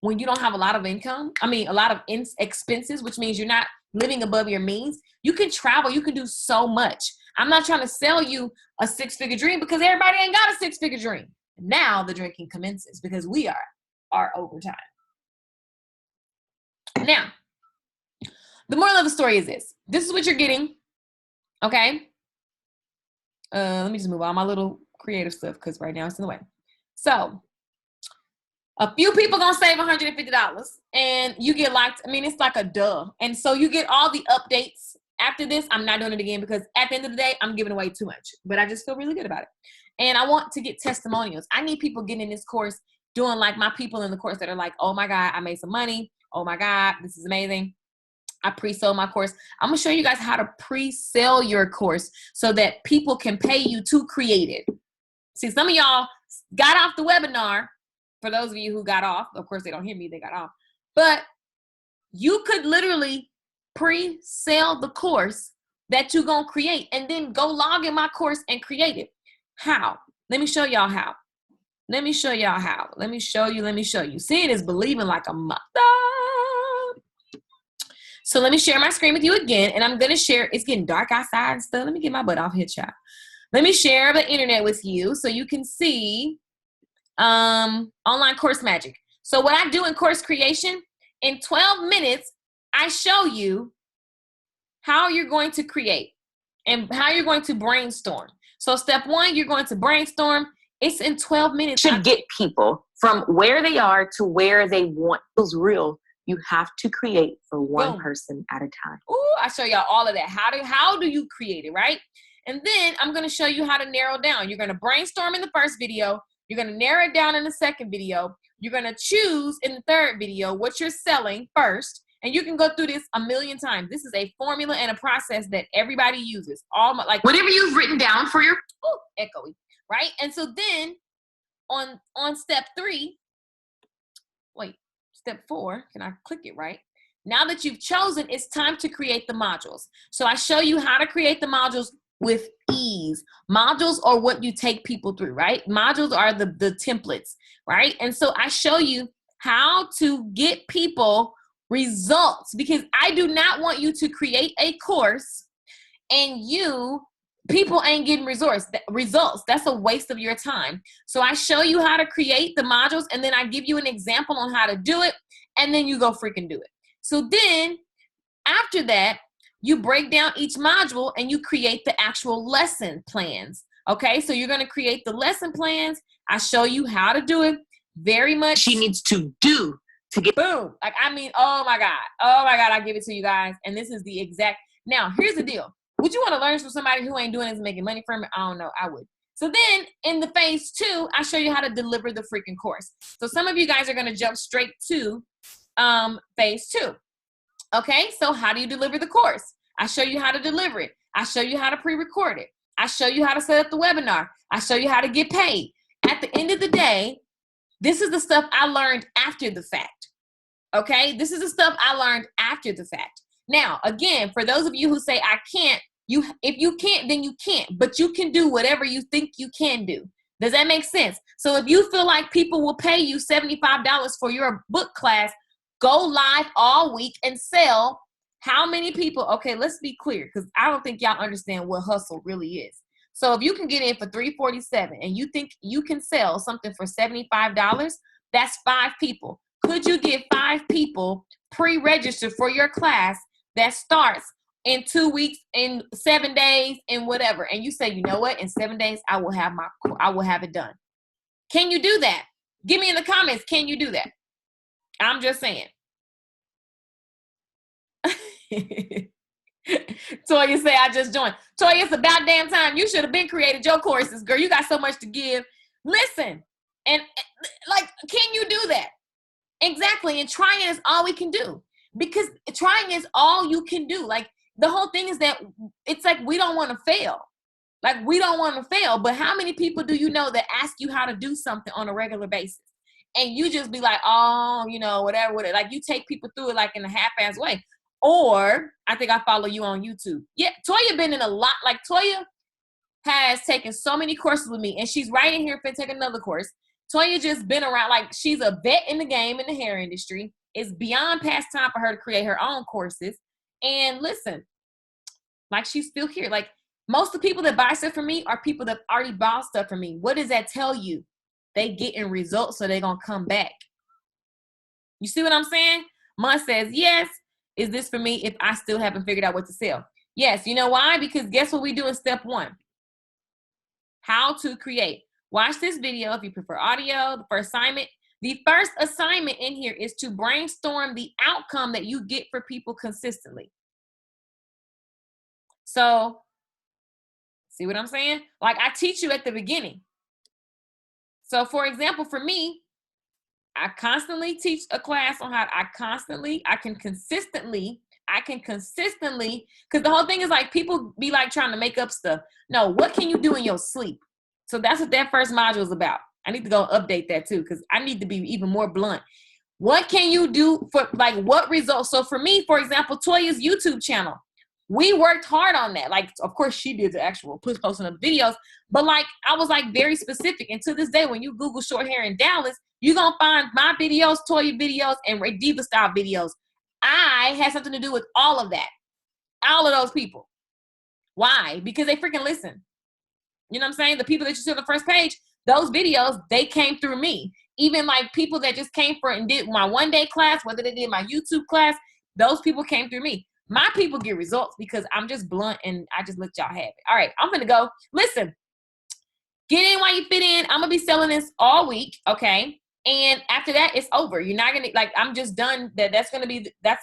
S1: when you don't have a lot of income? A lot of expenses, which means you're not living above your means. You can travel. You can do so much. I'm not trying to sell you a 6-figure dream because everybody ain't got a 6-figure dream. Now the drinking commences because we are overtime. Now, the moral of the story is this. This is what you're getting. Okay. Let me just move all my little creative stuff because right now it's in the way. So a few people gonna save $150 and you get it's like a duh. And so you get all the updates after this. I'm not doing it again because at the end of the day, I'm giving away too much, but I just feel really good about it. And I want to get testimonials. I need people getting in this course doing like my people in the course that are like, oh my God, I made some money. Oh my God, this is amazing. I pre-sold my course. I'm gonna show you guys how to pre-sell your course so that people can pay you to create it. See, some of y'all got off the webinar. For those of you who got off, of course, they don't hear me, they got off. But you could literally pre-sell the course that you're going to create and then go log in my course and create it. How? Let me show y'all how. Let me show you. Seeing is believing like a mother. So let me share my screen with you again. And I'm going to share. It's getting dark outside and stuff. Let me get my butt off here, child. Let me share the internet with you so you can see online course magic. So what I do in course creation, in 12 minutes, I show you how you're going to create and how you're going to brainstorm. So step one, you're going to brainstorm. It's in 12 minutes.
S4: Should get people from where they are to where they want. Feels real. You have to create for one person at a time.
S1: Ooh, I show y'all all of that. How do you create it, right? And then I'm going to show you how to narrow down. You're going to brainstorm in the first video. You're going to narrow it down in the second video. You're going to choose in the third video what you're selling first. And you can go through this a million times. This is a formula and a process that everybody uses. Like whatever you've written down for your echoey, right? And so then on step 3, step 4, can I click it right? Now that you've chosen, it's time to create the modules. So I show you how to create the modules with ease. Modules are what you take people through, right? Modules are the templates, right? And so I show you how to get people results, because I do not want you to create a course and people ain't getting results. That's a waste of your time. So I show you how to create the modules, and then I give you an example on how to do it, and then you go freaking do it. So then after that, you break down each module and you create the actual lesson plans. Okay, so you're going to create the lesson plans. I show you how to do it. Very much
S4: she needs to do to get
S1: boom. Like, I mean, oh my God, I give it to you guys. And this is the exact. Now, here's the deal. Would you want to learn from somebody who ain't doing this, making money from it? I don't know. I would. So then in the phase 2, I show you how to deliver the freaking course. So some of you guys are going to jump straight to phase 2. Okay, so how do you deliver the course? I show you how to deliver it. I show you how to pre-record it. I show you how to set up the webinar. I show you how to get paid. At the end of the day, this is the stuff I learned after the fact. Okay, this is the stuff I learned after the fact. Now, again, for those of you who say I can't, if you can't, then you can't, but you can do whatever you think you can do. Does that make sense? So if you feel like people will pay you $75 for your book class, go live all week and sell. How many people? Okay, let's be clear, because I don't think y'all understand what hustle really is. So if you can get in for $347 and you think you can sell something for $75, that's 5 people. Could you get 5 people pre-registered for your class that starts in 2 weeks, in 7 days, and whatever? And you say, you know what? In 7 days, I will have it done. Can you do that? Give me in the comments. Can you do that? I'm just saying. Toya say I just joined. Toya, it's about damn time. You should have been created your courses, girl. You got so much to give. Listen, and like, can you do that? Exactly. And trying is all we can do, because trying is all you can do. Like, the whole thing is that it's like we don't want to fail. Like, we don't want to fail. But how many people do you know that ask you how to do something on a regular basis? And you just be like, oh, whatever. Like, you take people through it like in a half-ass way. Or I think I follow you on YouTube. Yeah, Toya been in a lot. Like, Toya has taken so many courses with me, and she's right in here for take another course. Toya just been around, like, she's a vet in the game in the hair industry. It's beyond past time for her to create her own courses. And listen, like, she's still here. Like, most of the people that buy stuff from me are people that already bought stuff from me. What does that tell you? They getting results, so they're going to come back. You see what I'm saying? Mon says, yes. Is this for me if I still haven't figured out what to sell? Yes. You know why? Because guess what we do in step 1? How to create. Watch this video if you prefer audio. The first assignment in here is to brainstorm the outcome that you get for people consistently. So, see what I'm saying? Like, I teach you at the beginning. So, for example, for me, I constantly teach a class on how I can consistently, because the whole thing is like, people be like trying to make up stuff. No, what can you do in your sleep? So that's what that first module is about. I need to go update that too, because I need to be even more blunt. What can you do for, like, what results? So for me, for example, Toya's YouTube channel, we worked hard on that. Like, of course, she did the actual posting of videos, but like, I was like very specific. And to this day, when you Google short hair in Dallas, you're going to find my videos, Toya videos, and Ray Diva style videos. I had something to do with all of that. All of those people. Why? Because they freaking listen. You know what I'm saying? The people that you see on the first page, those videos, they came through me. even like people that just came for it and did my one-day class, whether they did my YouTube class, those people came through me. My people get results because I'm just blunt and I just let y'all have it. All right, I'm going to go. Listen, get in while you fit in. I'm going to be selling this all week, okay? And after that, it's over. You're not going to, like, I'm just done. That's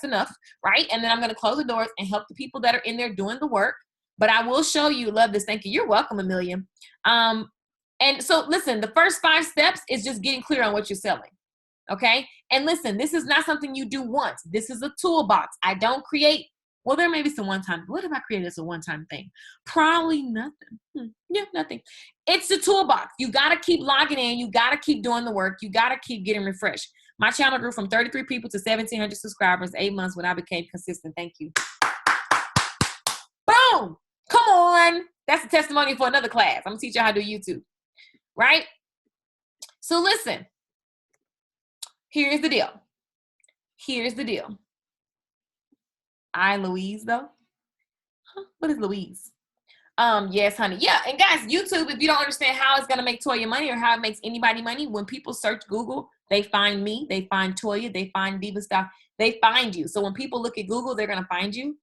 S1: enough, right? And then I'm going to close the doors and help the people that are in there doing the work. But I will show you, love this, thank you. You're welcome, Amelia. And so, listen, the first 5 steps is just getting clear on what you're selling. Okay. And listen, this is not something you do once. This is a toolbox. I don't create. Well, there may be some one-time. What if I created as a one-time thing? Probably nothing. Yeah, nothing. It's the toolbox. You got to keep logging in. You got to keep doing the work. You got to keep getting refreshed. My channel grew from 33 people to 1,700 subscribers, 8 months when I became consistent. Thank you. Boom. Come on. That's a testimony for another class. I'm going to teach you how to do YouTube. Right? So listen. Here's the deal. Here's the deal. Louise, though. Huh? What is Louise? Yes, honey. Yeah, and guys, YouTube, if you don't understand how it's going to make Toya money or how it makes anybody money, when people search Google, they find me, they find Toya, they find Diva Style, they find you. So when people look at Google, they're going to find you.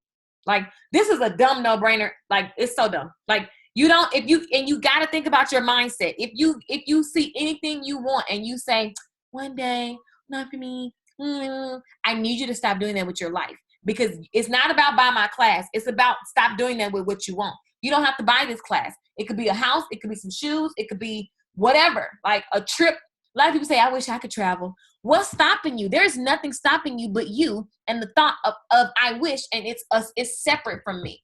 S1: Like, this is a dumb no-brainer. Like, it's so dumb. Like, you got to think about your mindset. If you see anything you want and you say, one day, not for me, I need you to stop doing that with your life, because it's not about buy my class. It's about stop doing that with what you want. You don't have to buy this class. It could be a house. It could be some shoes. It could be whatever, like a trip. A lot of people say, I wish I could travel. What's stopping you? There's nothing stopping you but you and the thought of I wish, and it's separate from me.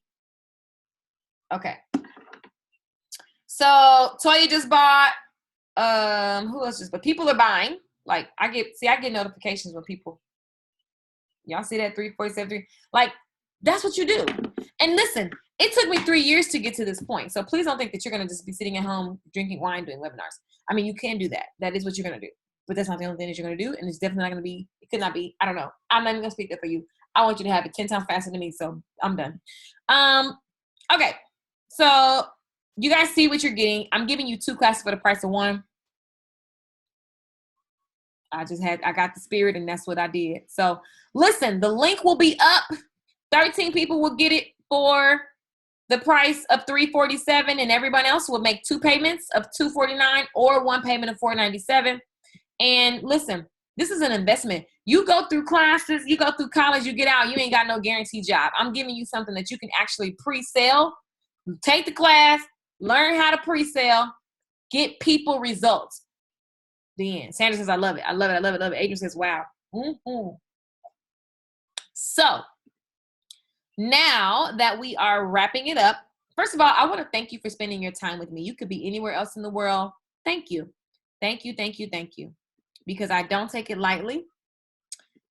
S1: Okay. So Toya just bought, who else just bought? People are buying. Like, I get notifications when people, y'all see that 347, like, that's what you do. And listen, it took me 3 years to get to this point. So please don't think that you're going to just be sitting at home drinking wine, doing webinars. I mean, you can do that. That is what you're going to do. But that's not the only thing that you're going to do. And it's definitely not going to be, it could not be, I don't know. I'm not even going to speak that for you. I want you to have it 10 times faster than me. So I'm done. Okay. So you guys see what you're getting. I'm giving you 2 classes for the price of 1. I got the spirit, and that's what I did. So listen, the link will be up. 13 people will get it for the price of $347, and everyone else will make 2 payments of $249 or 1 payment of $497. And listen, this is an investment. You go through classes, you go through college, you get out, you ain't got no guaranteed job. I'm giving you something that you can actually pre-sell. Take the class, learn how to pre-sell, get people results. The end. Sandra says, I love it. I love it. I love it. I love it. Adrian says, wow. Mm-hmm. So now that we are wrapping it up, first of all, I want to thank you for spending your time with me. You could be anywhere else in the world. Thank you. Thank you. Thank you. Thank you. Because I don't take it lightly.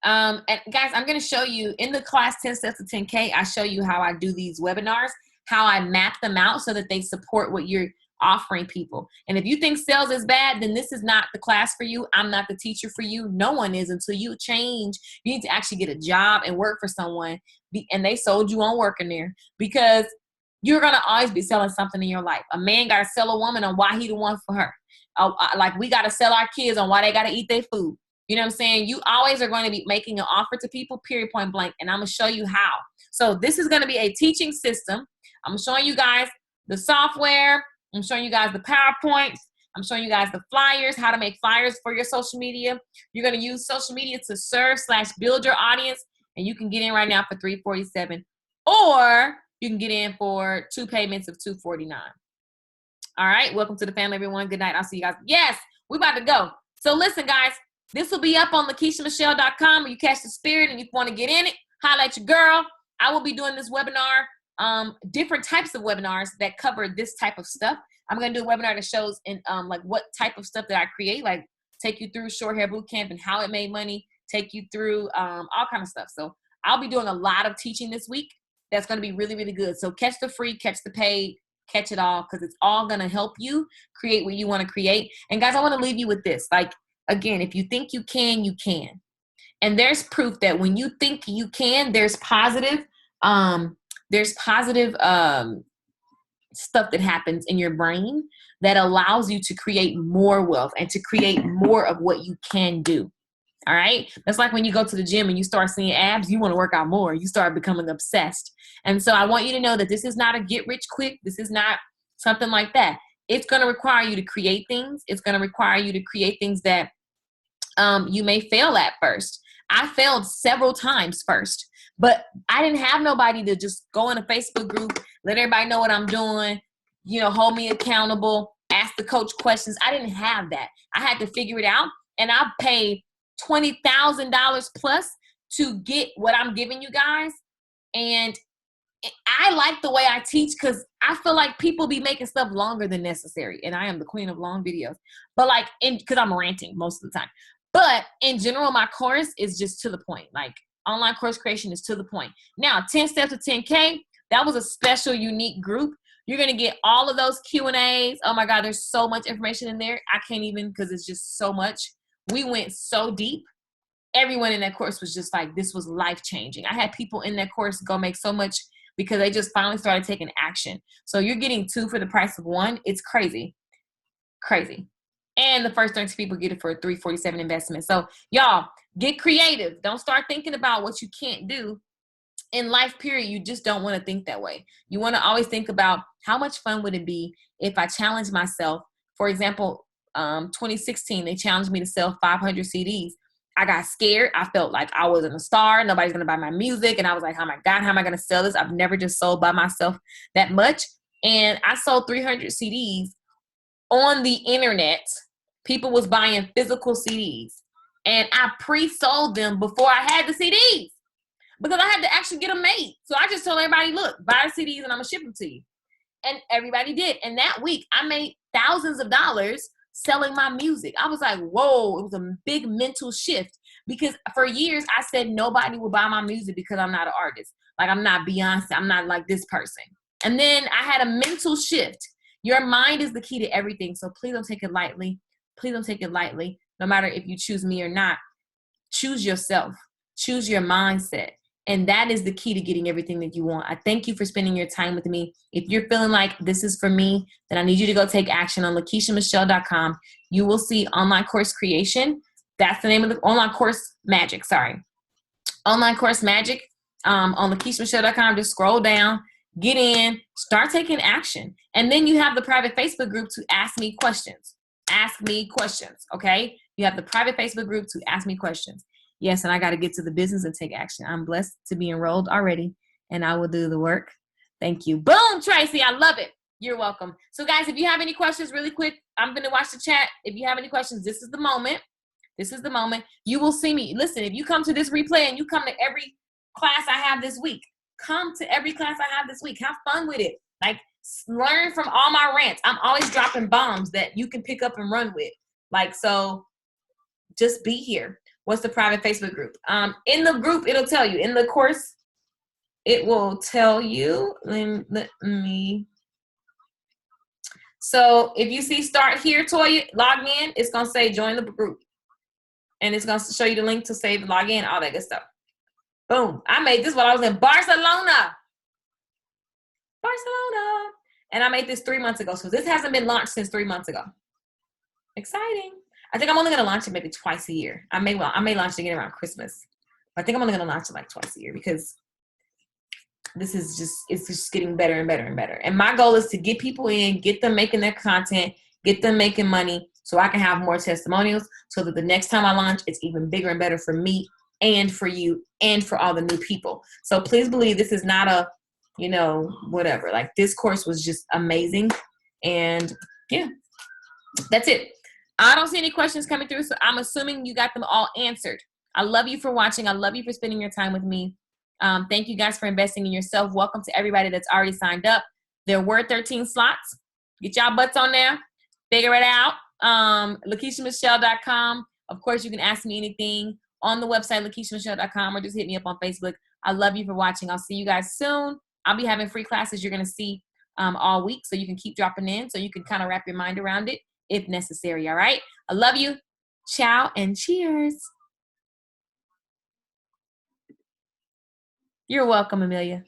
S1: And guys, I'm going to show you in the class 10 Steps to 10K. I show you how I do these webinars, how I map them out so that they support what you're offering people. And if you think sales is bad, then this is not the class for you. I'm not the teacher for you. No one is until you change. You need to actually get a job and work for someone, and they sold you on working there, because you're going to always be selling something in your life. A man got to sell a woman on why he the one for her. Like, we got to sell our kids on why they got to eat their food. You know what I'm saying? You always are going to be making an offer to people, period, point blank. And I'm going to show you how. So this is going to be a teaching system. I'm showing you guys the software. I'm showing you guys the PowerPoints. I'm showing you guys the flyers, how to make flyers for your social media. You're going to use social media to serve/build your audience. And you can get in right now for $347. Or you can get in for 2 payments of $249. All right. Welcome to the family, everyone. Good night. I'll see you guys. Yes, we're about to go. So listen, guys, this will be up on LaKeishaMichelle.com, where you catch the spirit and you want to get in it. Holla at your girl. I will be doing this webinar, different types of webinars that cover this type of stuff. I'm going to do a webinar that shows like what type of stuff that I create, like take you through short hair boot camp and how it made money, take you through all kind of stuff. So I'll be doing a lot of teaching this week. That's going to be really, really good. So catch the free, catch the paid, catch it all, because it's all going to help you create what you want to create. And guys, I want to leave you with this. Like, again, if you think you can, you can. And there's proof that when you think you can, there's positive stuff that happens in your brain that allows you to create more wealth and to create more of what you can do. All right. That's like when you go to the gym and you start seeing abs, you want to work out more. You start becoming obsessed. And so I want you to know that this is not a get rich quick. This is not something like that. It's going to require you to create things. It's going to require you to create things that you may fail at first. I failed several times first, but I didn't have nobody to just go in a Facebook group, let everybody know what I'm doing, hold me accountable, ask the coach questions. I didn't have that. I had to figure it out, and I paid $20,000 plus to get what I'm giving you guys. And I like the way I teach because I feel like people be making stuff longer than necessary. And I am the queen of long videos, but because I'm ranting most of the time. But in general, my course is just to the point. Like, online course creation is to the point. Now, 10 steps to 10K, that was a special, unique group. You're going to get all of those Q&As. Oh my God, there's so much information in there. I can't even, because it's just so much. We went so deep. Everyone in that course was just like, this was life-changing. I had people in that course go make so much because they just finally started taking action. So you're getting 2 for the price of 1. It's crazy. Crazy. And the first 30 people get it for a $347 investment. So y'all, get creative. Don't start thinking about what you can't do in life, period. You just don't want to think that way. You want to always think about how much fun would it be if I challenged myself. For example, 2016, they challenged me to sell 500 CDs. I got scared. I felt like I wasn't a star. Nobody's going to buy my music. And I was like, oh my God, how am I going to sell this? I've never just sold by myself that much. And I sold 300 CDs on the internet. People was buying physical CDs. And I pre-sold them before I had the CDs because I had to actually get them made. So I just told everybody, look, buy the CDs and I'm going to ship them to you. And everybody did. And that week, I made thousands of dollars selling my music. I was like, whoa, it was a big mental shift because for years I said nobody will buy my music because I'm not an artist. Like, I'm not Beyonce. I'm not like this person. And then I had a mental shift. Your mind is the key to everything. So please don't take it lightly. Please don't take it lightly. No matter if you choose me or not, choose yourself. Choose your mindset. And that is the key to getting everything that you want. I thank you for spending your time with me. If you're feeling like this is for me, then I need you to go take action on LaKeishaMichelle.com. You will see online course creation. That's the name of the online course magic. Online course magic on LaKeishaMichelle.com. Just scroll down, get in, start taking action. And then you have the private Facebook group to ask me questions. Ask me questions, okay? You have the private Facebook group to ask me questions. Yes, and I got to get to the business and take action. I'm blessed to be enrolled already, and I will do the work. Thank you. Boom, Tracy. I love it. You're welcome. So, guys, if you have any questions really quick, I'm going to watch the chat. If you have any questions, this is the moment. This is the moment. You will see me. Listen, if you come to this replay and you come to every class I have this week, come to every class I have this week. Have fun with it. Like, learn from all my rants. I'm always dropping bombs that you can pick up and run with. Like, so just be here. What's the private Facebook group? In the group, it'll tell you. In the course, it will tell you. Let me. So if you see start here, Toya, log in, it's going to say join the group. And it's going to show you the link to save, log in, all that good stuff. Boom. I made this while I was in Barcelona. And I made this 3 months ago. So this hasn't been launched since 3 months ago. Exciting. I think I'm only going to launch it maybe twice a year. I may launch it again around Christmas. But I think I'm only going to launch it like twice a year because this is it's just getting better and better and better. And my goal is to get people in, get them making their content, get them making money so I can have more testimonials so that the next time I launch, it's even bigger and better for me and for you and for all the new people. So please believe this is not a, whatever. Like, this course was just amazing. And yeah, that's it. I don't see any questions coming through, so I'm assuming you got them all answered. I love you for watching. I love you for spending your time with me. Thank you guys for investing in yourself. Welcome to everybody that's already signed up. There were 13 slots. Get y'all butts on there. Figure it out. LaKeishaMichelle.com. Of course, you can ask me anything on the website, LaKeishaMichelle.com, or just hit me up on Facebook. I love you for watching. I'll see you guys soon. I'll be having free classes you're going to see all week, so you can keep dropping in, so you can kind of wrap your mind around it if necessary, all right? I love you. Ciao and cheers. You're welcome, Amelia.